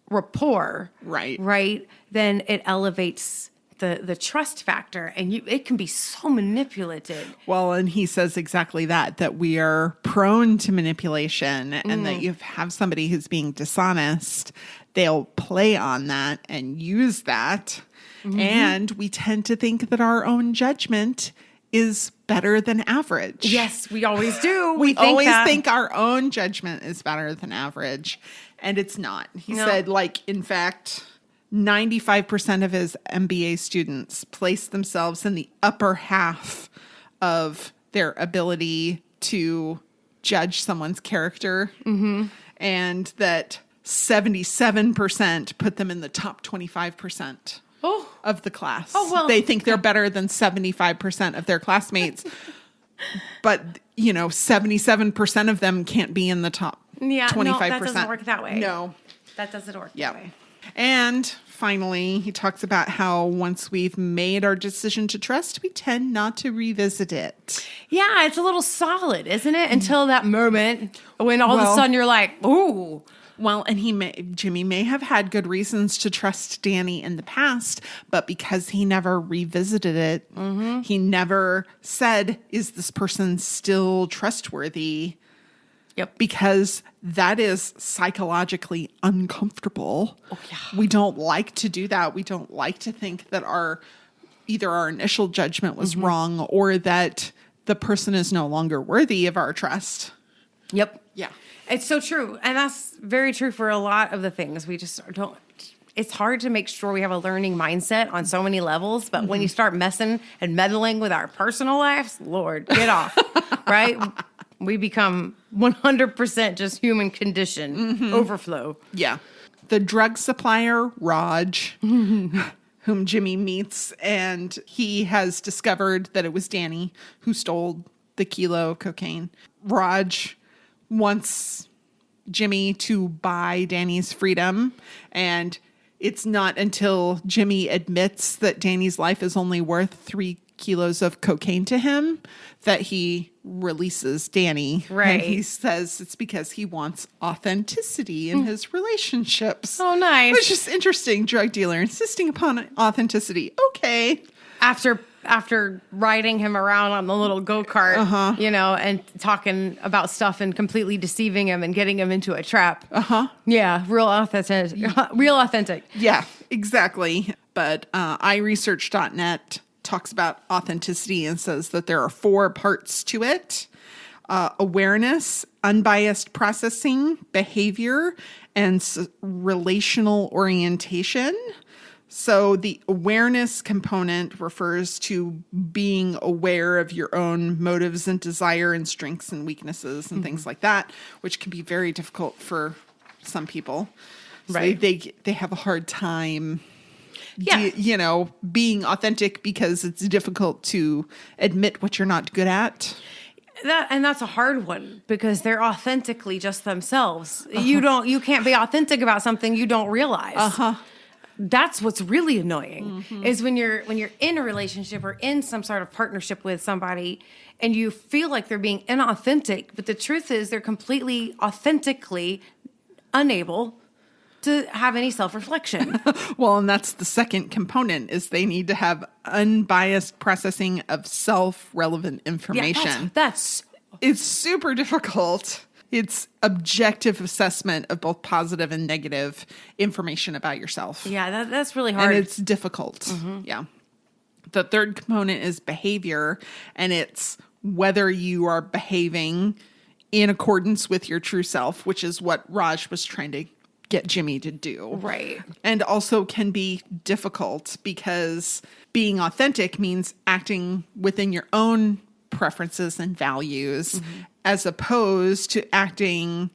rapport. Right. Then it elevates the trust factor, and it can be so manipulative. Well, and he says exactly that we are prone to manipulation, and that you have somebody who's being dishonest, they'll play on that and use that. And we tend to think that our own judgment is better than average. Yes, we always do. We always think our own judgment is better than average, and it's not. He said, in fact, 95% of his MBA students place themselves in the upper half of their ability to judge someone's character. And that 77% put them in the top 25% of the class. They think they're better than 75% of their classmates. But, 77% of them can't be in the top 25%. No, that doesn't work that way. No. That doesn't work that way. And finally, he talks about how once we've made our decision to trust, we tend not to revisit it. Yeah, it's a little solid, isn't it? Until that moment when all of a sudden you're like, ooh. Well, and Jimmy may have had good reasons to trust Danny in the past, but because he never revisited it, he never said, is this person still trustworthy? Yep. Because that is psychologically uncomfortable. Oh, yeah. We don't like to do that. We don't like to think that either our initial judgment was wrong or that the person is no longer worthy of our trust. Yep. Yeah. It's so true. And that's very true for a lot of the things. We just don't. It's hard to make sure we have a learning mindset on so many levels. But when you start messing and meddling with our personal lives, Lord, get off. Right? We become 100% just human condition overflow. Yeah. The drug supplier, Raj, whom Jimmy meets, and he has discovered that it was Danny who stole the kilo of cocaine. Raj wants Jimmy to buy Danny's freedom, and it's not until Jimmy admits that Danny's life is only worth 3 kilos of cocaine to him that he releases Danny. Right. And he says it's because he wants authenticity in his relationships. Oh, nice. Which is interesting. Drug dealer insisting upon authenticity. Okay. After riding him around on the little go-kart, and talking about stuff and completely deceiving him and getting him into a trap. Yeah, real authentic. Yeah, exactly. But iResearch.net talks about authenticity and says that there are 4 parts to it: awareness, unbiased processing, behavior, and relational orientation. So the awareness component refers to being aware of your own motives and desire and strengths and weaknesses and things like that, which can be very difficult for some people. So right. They have a hard time, being authentic because it's difficult to admit what you're not good at. That's a hard one because they're authentically just themselves. You can't be authentic about something you don't realize. That's what's really annoying is when you're in a relationship or in some sort of partnership with somebody and you feel like they're being inauthentic, but the truth is they're completely authentically unable to have any self-reflection. Well, and that's the second component is they need to have unbiased processing of self-relevant information. Yeah, it's super difficult. It's objective assessment of both positive and negative information about yourself. Yeah, that's really hard. And it's difficult. Yeah. The third component is behavior, and it's whether you are behaving in accordance with your true self, which is what Raj was trying to get Jimmy to do. Right. And also can be difficult because being authentic means acting within your own preferences and values as opposed to acting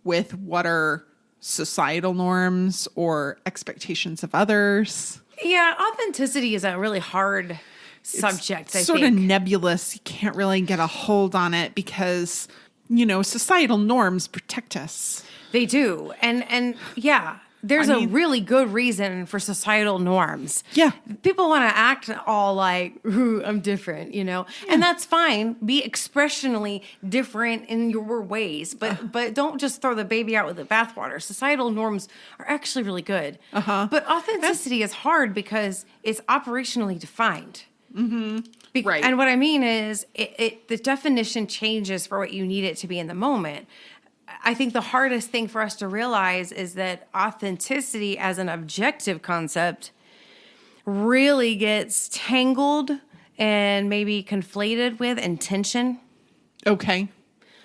with what are societal norms or expectations of others. Yeah, authenticity is a really hard subject, it's sort of nebulous. You can't really get a hold on it because, societal norms protect us. They do. And yeah, there's a really good reason for societal norms. Yeah. People want to act all like, ooh, I'm different, and that's fine. Be expressionally different in your ways, but don't just throw the baby out with the bathwater. Societal norms are actually really good. But authenticity is hard because it's operationally defined. Right. And what I mean is the definition changes for what you need it to be in the moment. I think the hardest thing for us to realize is that authenticity as an objective concept really gets tangled and maybe conflated with intention. Okay.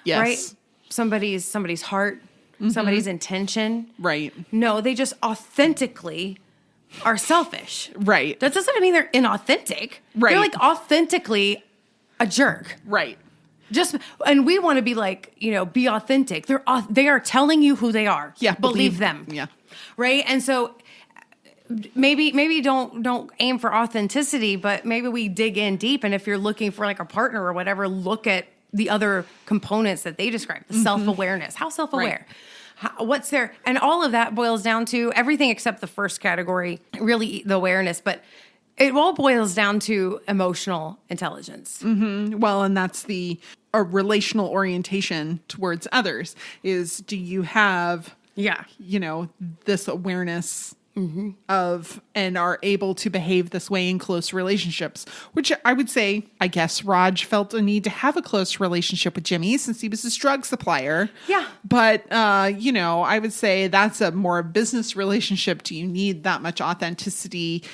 Yes. Right? Somebody's heart, somebody's intention. Right. No, they just authentically are selfish. Right. That doesn't mean they're inauthentic. Right. They're like authentically a jerk. Right. And we want to be like, be authentic. They are telling you who they are. Yeah. Believe them. Yeah. Right. And so maybe don't aim for authenticity, but maybe we dig in deep. And if you're looking for like a partner or whatever, look at the other components that they describe, the self-awareness. How self-aware? Right. What's there? And all of that boils down to everything except the first category, really the awareness, but it all boils down to emotional intelligence. Well, and that's a relational orientation towards others is, do you have, this awareness of and are able to behave this way in close relationships, which I would say, I guess Raj felt a need to have a close relationship with Jimmy since he was his drug supplier. Yeah. But, I would say that's a more business relationship. Do you need that much authenticity?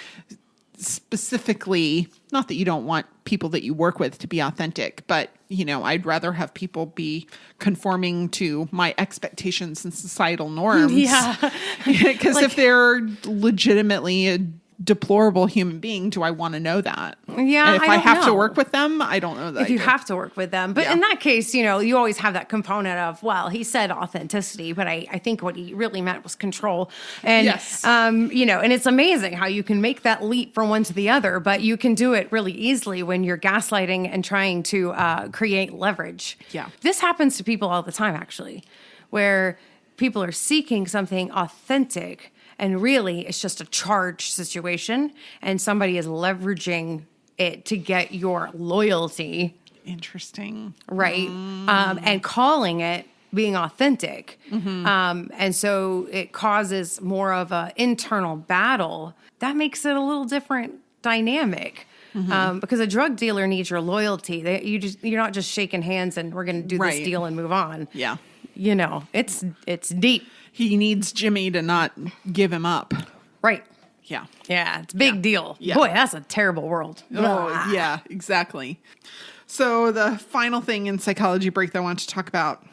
Specifically, not that you don't want people that you work with to be authentic, but, I'd rather have people be conforming to my expectations and societal norms. Yeah. Because if they're legitimately a deplorable human being, do I want to know that? Yeah. And if I have to work with them, I don't know that. If you have to work with them. But in that case, you always have that component of, well, he said authenticity, but I think what he really meant was control. And, yes. and it's amazing how you can make that leap from one to the other, but you can do it really easily when you're gaslighting and trying to create leverage. Yeah. This happens to people all the time, actually, where people are seeking something authentic and really it's just a charged situation and somebody is leveraging it to get your loyalty. Interesting. Right. And calling it being authentic. And so it causes more of an internal battle. That makes it a little different dynamic. Because a drug dealer needs your loyalty. You're not just shaking hands and we're going to do this deal and move on. Yeah. It's deep. He needs Jimmy to not give him up. Right. Yeah. Yeah, it's a big deal. Yeah. Boy, that's a terrible world. Oh, yeah, exactly. So the final thing in Psychology Break that I want to talk about.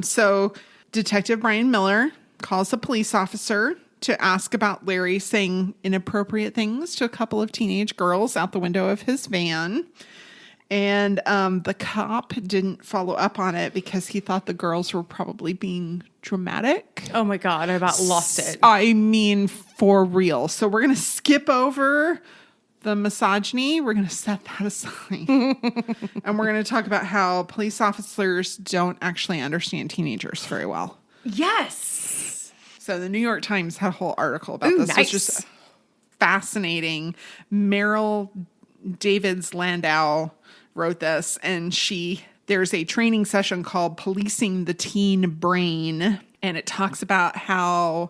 So Detective Brian Miller calls a police officer to ask about Larry saying inappropriate things to a couple of teenage girls out the window of his van. And the cop didn't follow up on it because he thought the girls were probably being dramatic. Oh my God, I about lost it. I mean, for real. So we're going to skip over the misogyny. We're going to set that aside. And we're going to talk about how police officers don't actually understand teenagers very well. Yes. So the New York Times had a whole article about this. Nice. It's just fascinating. Meryl Davids Landau wrote this, and there's a training session called Policing the Teen Brain, and it talks about how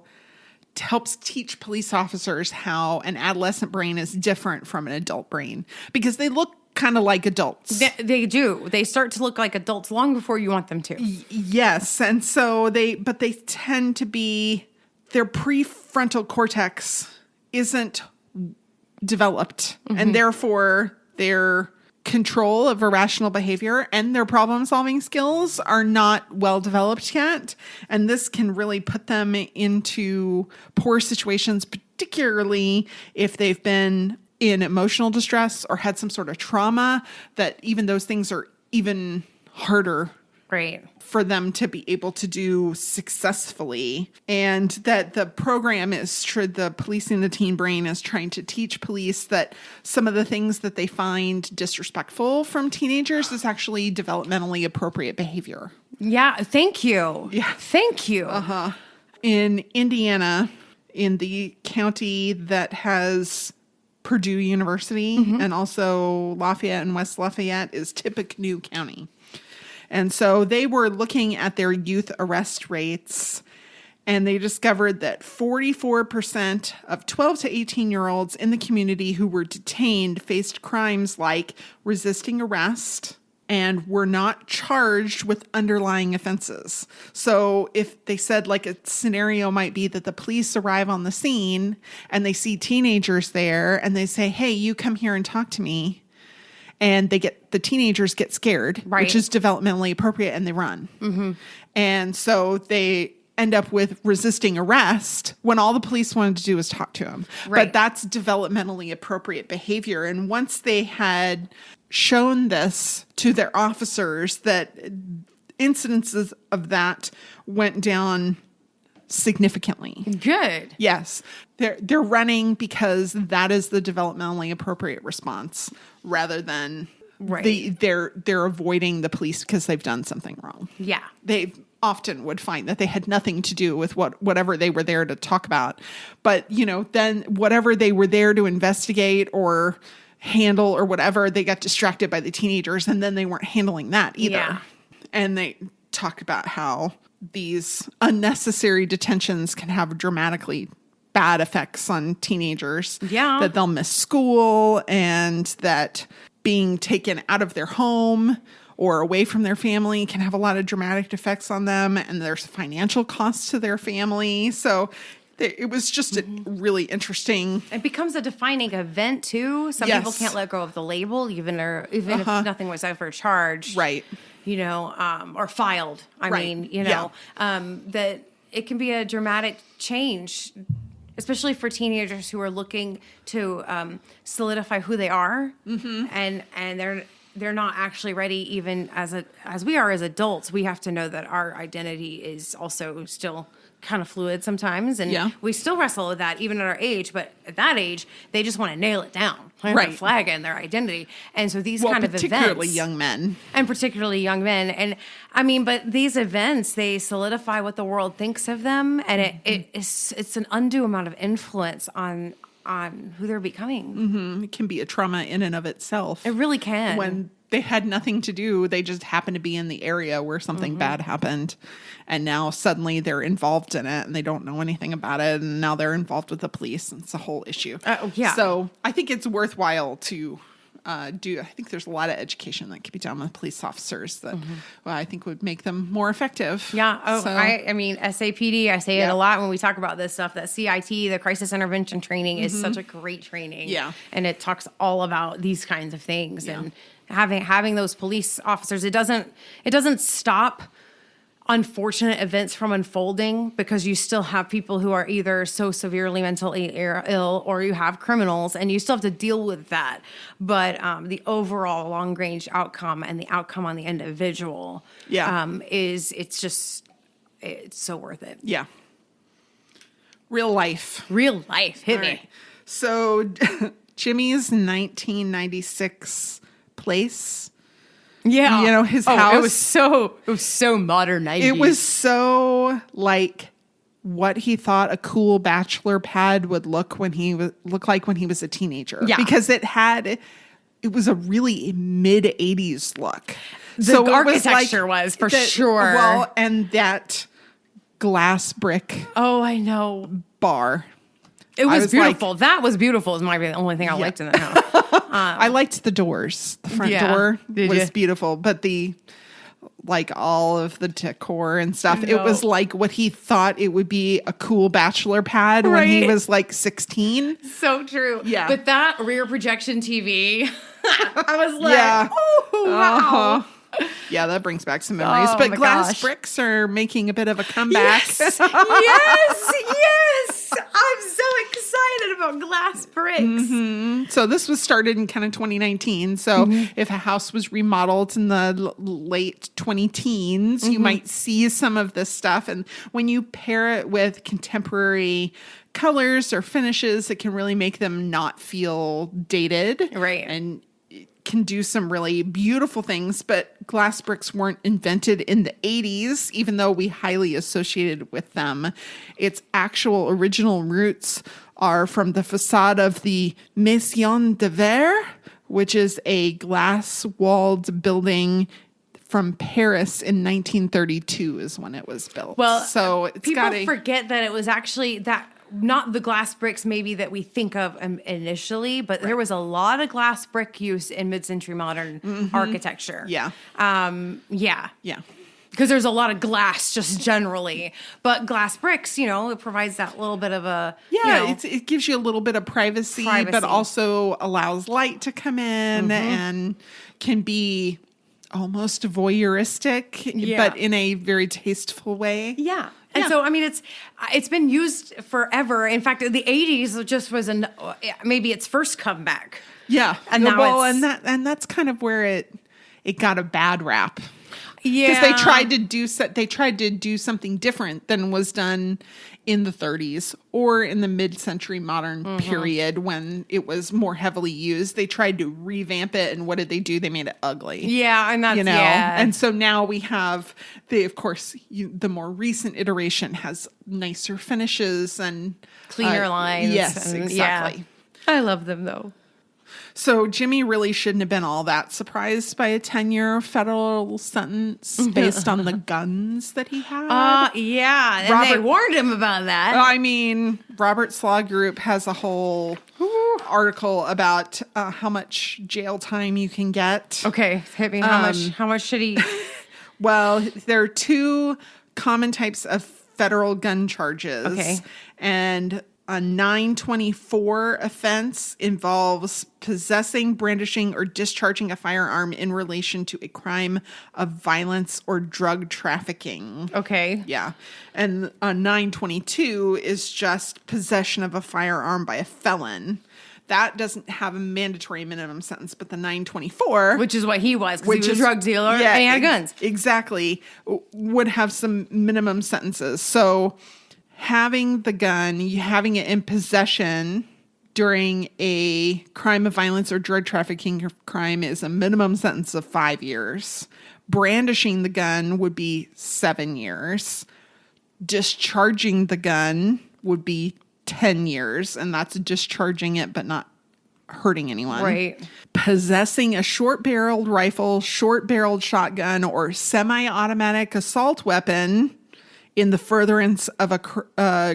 it helps teach police officers how an adolescent brain is different from an adult brain because they look kind of like adults. They do. They start to look like adults long before you want them to. Yes, and so they tend to be, their prefrontal cortex isn't developed, and therefore their control of irrational behavior and their problem-solving skills are not well developed yet. And this can really put them into poor situations, particularly if they've been in emotional distress or had some sort of trauma, that even those things are even harder Right. for them to be able to do successfully. And that the program the Policing the Teen Brain is trying to teach police that some of the things that they find disrespectful from teenagers is actually developmentally appropriate behavior. Yeah. Thank you. Yeah. Thank you. In Indiana, in the county that has Purdue University and also Lafayette and West Lafayette is Tippecanoe County. And so they were looking at their youth arrest rates, and they discovered that 44% of 12 to 18-year-olds in the community who were detained faced crimes like resisting arrest and were not charged with underlying offenses. So if they said like a scenario might be that the police arrive on the scene and they see teenagers there and they say, hey, you come here and talk to me. And the teenagers get scared, which is developmentally appropriate, and they run. And so they end up with resisting arrest when all the police wanted to do was talk to them. But that's developmentally appropriate behavior. And once they had shown this to their officers, that incidences of that went down significantly. Good. Yes. They're running because that is the developmentally appropriate response rather than they're avoiding the police because they've done something wrong. Yeah. They often would find that they had nothing to do with whatever they were there to talk about. But, then whatever they were there to investigate or handle or whatever, they got distracted by the teenagers, and then they weren't handling that either. Yeah. And they talk about how these unnecessary detentions can have dramatically bad effects on teenagers. Yeah. That they'll miss school, and that being taken out of their home or away from their family can have a lot of dramatic effects on them. And there's financial costs to their family. So it was just a really interesting. It becomes a defining event too. Some people can't let go of the label, even if nothing was ever charged. Right. Or filed. I mean, that it can be a dramatic change, especially for teenagers who are looking to solidify who they are, and they're not actually ready. Even as we are as adults, we have to know that our identity is also still kind of fluid sometimes, and we still wrestle with that even at our age. But at that age, they just want to nail it down, plant their flag and their identity. And so these kind of events, particularly young men, and I mean, but these events, they solidify what the world thinks of them, and it's an undue amount of influence on who they're becoming. It can be a trauma in and of itself. It really can. When they had nothing to do, they just happened to be in the area where something bad happened. And now suddenly they're involved in it and they don't know anything about it. And now they're involved with the police. And it's a whole issue. So I think it's worthwhile to I think there's a lot of education that could be done with police officers that I think would make them more effective. Yeah. I mean, SAPD, I say it a lot when we talk about this stuff, that CIT, the crisis intervention training, is such a great training. Yeah. And it talks all about these kinds of things. Yeah. And having those police officers, it doesn't stop unfortunate events from unfolding, because you still have people who are either so severely mentally ill, or you have criminals, and you still have to deal with that. But the overall long range outcome and the outcome on the individual, it's so worth it. Yeah. Real life. Hit me. Right. So Jimmy's 1996 place. Yeah. His house. It was so modern 90s. It was so like what he thought a cool bachelor pad would look like when he was a teenager. Yeah. Because it was a really mid 80s look. The architecture was for sure. Well, and that glass brick. Oh, I know. Bar. It was beautiful. That was beautiful. Is might be the only thing I liked in that house. I liked the doors. The front door was beautiful, but all of the decor and stuff, it was like what he thought it would be a cool bachelor pad when he was 16. So true. Yeah. But that rear projection TV, I was like, oh, wow. Yeah, that brings back some memories. Oh, but my glass gosh. bricks are making a bit of a comeback. Yes, yes. I'm so excited about glass bricks. So this was started in kind of 2019. So if a house was remodeled in the late 20-teens, you might see some of this stuff. And when you pair it with contemporary colors or finishes, it can really make them not feel dated. Right. And can do some really beautiful things, but glass bricks weren't invented in the 80s, even though we highly associated with them. Its actual original roots are from the facade of the Maison de Verre, which is a glass-walled building from Paris in 1932 is when it was built. Well, so it's people forget that it was actually that not the glass bricks maybe that we think of initially, but there was a lot of glass brick use in mid-century modern architecture. Yeah. Yeah. Yeah. Because there's a lot of glass just generally, but glass bricks, it provides that little bit of a, it gives you a little bit of privacy, but also allows light to come in and can be almost voyeuristic, but in a very tasteful way. Yeah. And so, I mean, it's been used forever. In fact, the 80s just was maybe its first comeback. Yeah. And now and that's kind of where it got a bad rap. Yeah. Because they tried to do something different than was done in the 30s or in the mid-century modern period when it was more heavily used. They tried to revamp it, and what did they do? They made it ugly. Yeah, and that's And so now we have the more recent iteration has nicer finishes and cleaner lines. Yes, and, exactly. Yeah. I love them though. So Jimmy really shouldn't have been all that surprised by a 10-year federal sentence based on the guns that he had. Yeah. And they warned him about that. I mean, Robert Slaw Group has a whole article about how much jail time you can get. Okay. Hit me. How much should he? Well, there are two common types of federal gun charges. Okay. And a 924 offense involves possessing, brandishing, or discharging a firearm in relation to a crime of violence or drug trafficking. Okay. Yeah. And a 922 is just possession of a firearm by a felon. That doesn't have a mandatory minimum sentence, but the 924... Which is what he was, because he was a drug dealer and he had guns. Exactly. Would have some minimum sentences. So having the gun, having it in possession during a crime of violence or drug trafficking crime is a minimum sentence of 5 years. Brandishing the gun would be 7 years. Discharging the gun would be 10 years, and that's discharging it but not hurting anyone. Right. Possessing a short-barreled rifle, short-barreled shotgun, or semi-automatic assault weapon in the furtherance of a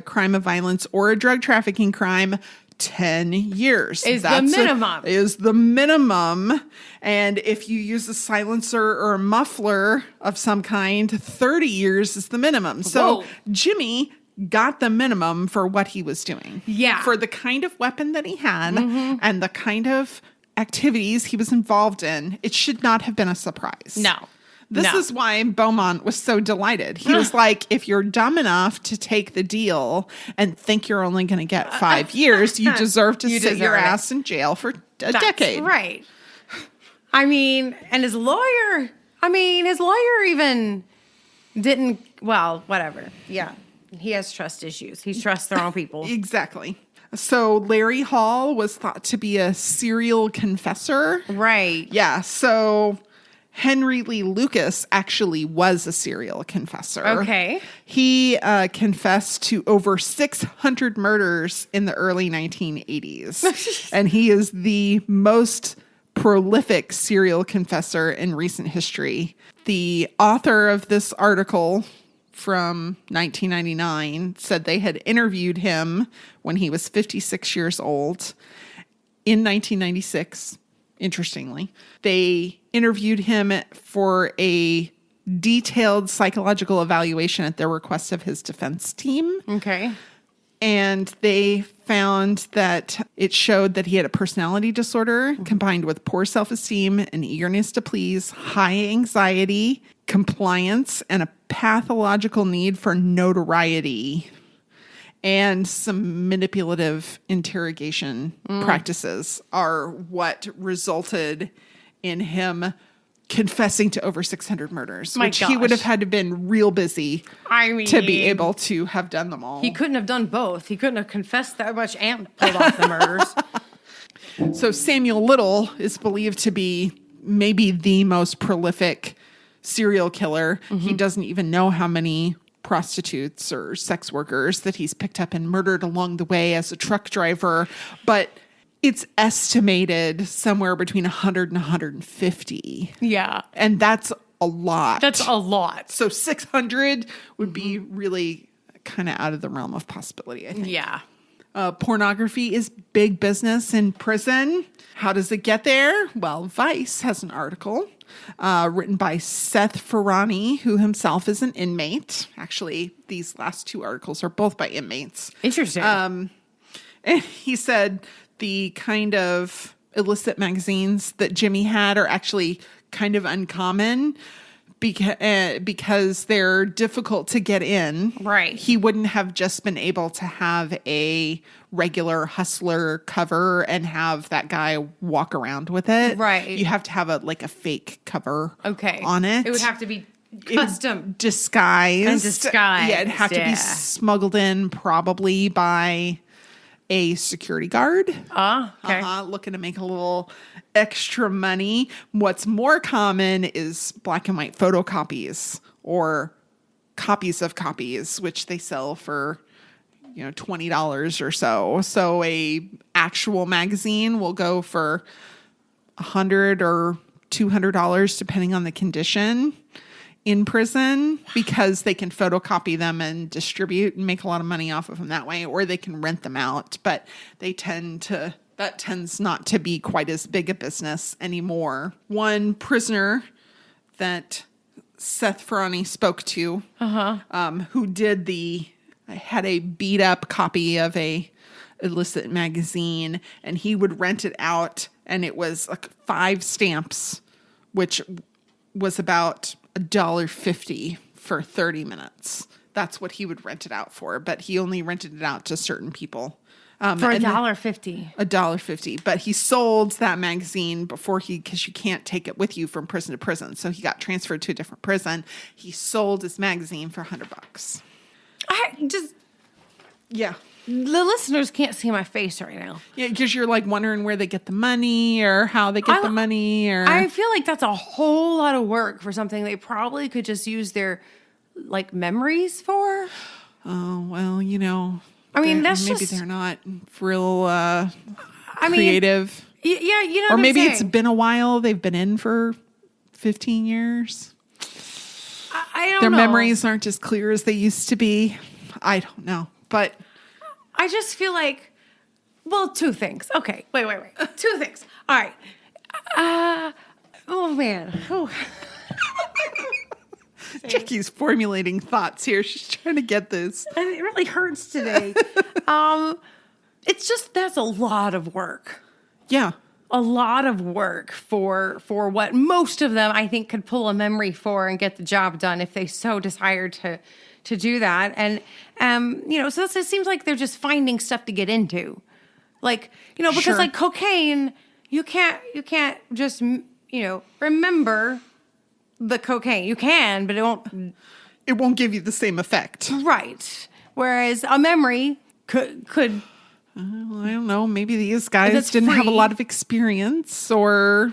crime of violence or a drug trafficking crime, 10 years. That's the minimum. And if you use a silencer or a muffler of some kind, 30 years is the minimum. So Jimmy got the minimum for what he was doing. Yeah. For the kind of weapon that he had and the kind of activities he was involved in, it should not have been a surprise. No. This is why Beaumont was so delighted. He was like, if you're dumb enough to take the deal and think you're only going to get 5 years, you deserve to sit your ass in jail for a decade. Right. I mean, and his lawyer even didn't, well, whatever. Yeah. He has trust issues. He trusts the wrong people. Exactly. So Larry Hall was thought to be a serial confessor. Right. Yeah. So Henry Lee Lucas actually was a serial confessor. Okay. He confessed to over 600 murders in the early 1980s. And he is the most prolific serial confessor in recent history. The author of this article from 1999 said they had interviewed him when he was 56 years old in 1996. Interestingly, they interviewed him for a detailed psychological evaluation at the request of his defense team. Okay. And they found that it showed that he had a personality disorder combined with poor self-esteem and eagerness to please, high anxiety, compliance, and a pathological need for notoriety, and some manipulative interrogation practices are what resulted in him confessing to over 600 murders, which he would have had to have been real busy to be able to have done them all. He couldn't have done both. He couldn't have confessed that much and pulled off the murders. So Samuel Little is believed to be maybe the most prolific serial killer. He doesn't even know how many prostitutes or sex workers that he's picked up and murdered along the way as a truck driver, but it's estimated somewhere between 100 and 150. Yeah. And that's a lot. That's a lot. So 600 would be really kind of out of the realm of possibility, I think. Yeah. Pornography is big business in prison. How does it get there? Well, Vice has an article written by Seth Ferrani, who himself is an inmate. Actually, these last two articles are both by inmates. Interesting. And he said the kind of illicit magazines that Jimmy had are actually kind of uncommon because they're difficult to get in. Right. He wouldn't have just been able to have a regular Hustler cover and have that guy walk around with it. Right. You have to have a fake cover Okay. on it. It would have to be custom. Disguised. And disguised, Yeah, it'd have to be smuggled in probably by a security guard. Okay. Looking to make a little extra money. What's more common is black and white photocopies or copies of copies, which they sell for, $20 or so. So a actual magazine will go for $100 or $200, depending on the condition in prison, because they can photocopy them and distribute and make a lot of money off of them that way, or they can rent them out. But that tends not to be quite as big a business anymore. One prisoner that Seth Ferrani spoke to, who had a beat up copy of a illicit magazine, and he would rent it out, and it was like 5 stamps, which was about $1.50 for 30 minutes. That's what he would rent it out for, but he only rented it out to certain people. For $1.50. $1.50. But he sold that magazine because you can't take it with you from prison to prison. So he got transferred to a different prison. He sold his magazine for $100. Yeah. The listeners can't see my face right now. Yeah, because you're wondering where they get the money or how they get the money. Or I feel like that's a whole lot of work for something they probably could just use their memories for. Oh, well, that's maybe just, they're not real creative. Yeah, or maybe it's been a while. They've been in for 15 years. I don't know. Their memories aren't as clear as they used to be. I don't know, but I just feel like, two things. Okay, wait. 2 things. All right. Oh man. Oh. Jackie's formulating thoughts here. She's trying to get this. And it really hurts today. It's just, that's a lot of work. Yeah. A lot of work for what most of them, I think, could pull a memory for and get the job done if they so desired to do that. And, so it seems like they're just finding stuff to get into. Because Sure. Cocaine, you can't just, remember the cocaine. You can, but it won't give you the same effect. Right. Whereas a memory could I don't know. Maybe these guys didn't have a lot of experience, or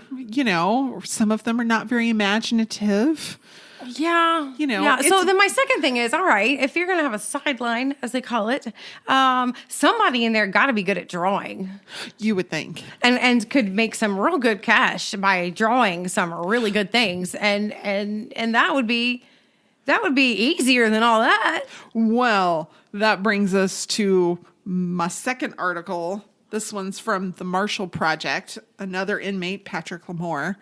some of them are not very imaginative. Yeah. Yeah. So then my second thing is, all right, if you're going to have a sideline, as they call it, somebody in there got to be good at drawing. You would think. And could make some real good cash by drawing some really good things. And that would be easier than all that. Well, that brings us to my second article. This one's from the Marshall Project. Another inmate, Patrick Lamore,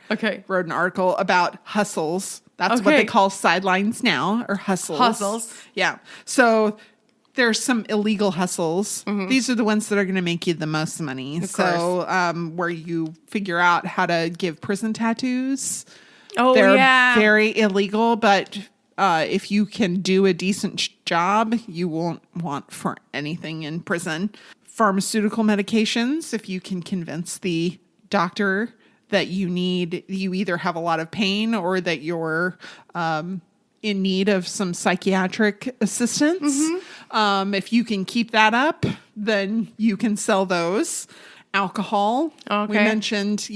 wrote an article about hustles. That's what they call sidelines now, or hustles. Hustles. Yeah. So there's some illegal hustles. These are the ones that are going to make you the most money. Where you figure out how to give prison tattoos. Oh, they're yeah. very illegal, but if you can do a decent job, you won't want for anything in prison. Pharmaceutical medications, if you can convince the doctor that you either have a lot of pain or that you're in need of some psychiatric assistance. If you can keep that up, then you can sell those. Alcohol. Okay. We mentioned,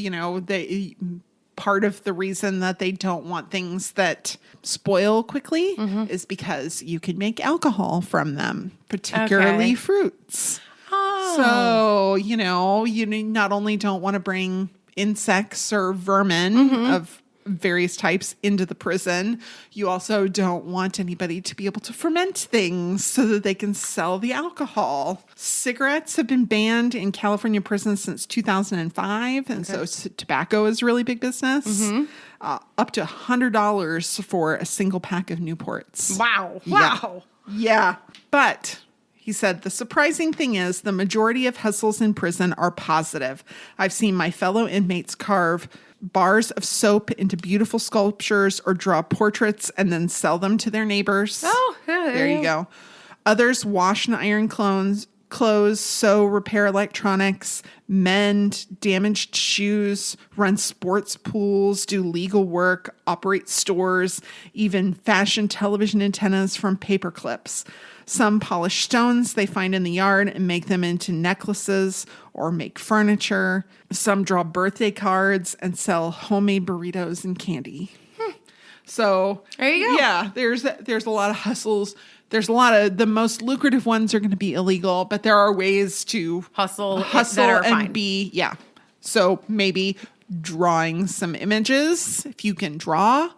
part of the reason that they don't want things that spoil quickly is because you can make alcohol from them, particularly fruits. Oh. So, you not only don't want to bring insects or vermin of various types into the prison, you also don't want anybody to be able to ferment things so that they can sell the alcohol. Cigarettes have been banned in California prisons since 2005, and so tobacco is really big business. Up to $100 for a single pack of Newports. Wow. Yeah. But he said, the surprising thing is the majority of hustles in prison are positive. I've seen my fellow inmates carve bars of soap into beautiful sculptures or draw portraits and then sell them to their neighbors. Oh, yeah, there you go. Others wash and iron clothes, sew, repair electronics, mend damaged shoes, run sports pools, do legal work, operate stores, even fashion television antennas from paper clips. Some polish stones they find in the yard and make them into necklaces or make furniture. Some draw birthday cards and sell homemade burritos and candy. So there you go. Yeah, there's a lot of hustles. There's a lot of the most lucrative ones are going to be illegal, but there are ways to hustle that are and fine. So maybe drawing some images. If you can draw,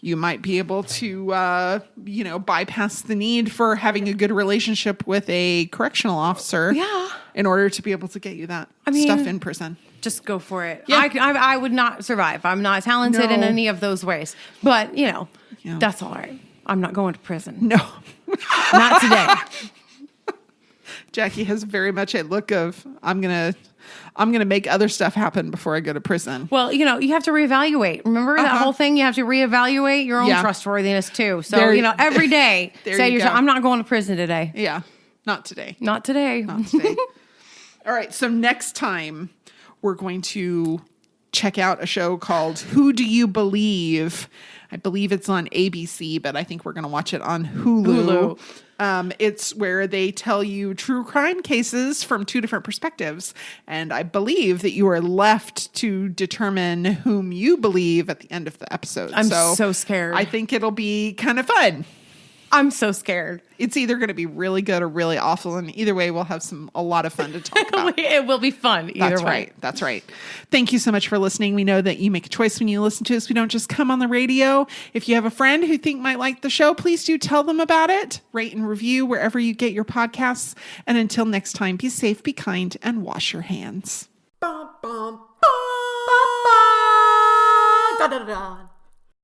you might be able to, bypass the need for having a good relationship with a correctional officer. Yeah. In order to be able to get you that stuff in prison. Just go for it. Yeah. I would not survive. I'm not talented in any of those ways. But, that's all right. I'm not going to prison. No. Not today. Jackie has very much a look of, I'm going to make other stuff happen before I go to prison. Well, you have to reevaluate. Remember that whole thing? You have to reevaluate your own trustworthiness too. So, every day say yourself, I'm not going to prison today. Yeah. Not today. Not today. Not today. All right. So next time we're going to check out a show called Who Do You Believe? I believe it's on ABC, but I think we're going to watch it on Hulu. It's where they tell you true crime cases from two different perspectives. And I believe that you are left to determine whom you believe at the end of the episode. I'm so scared. I think it'll be kind of fun. I'm so scared. It's either going to be really good or really awful. And either way, we'll have a lot of fun to talk about. It will be fun either way. That's right. Thank you so much for listening. We know that you make a choice when you listen to us. We don't just come on the radio. If you have a friend who think might like the show, please do tell them about it. Rate and review wherever you get your podcasts. And until next time, be safe, be kind, and wash your hands. Bum, bum, bum. Da, da, da, da.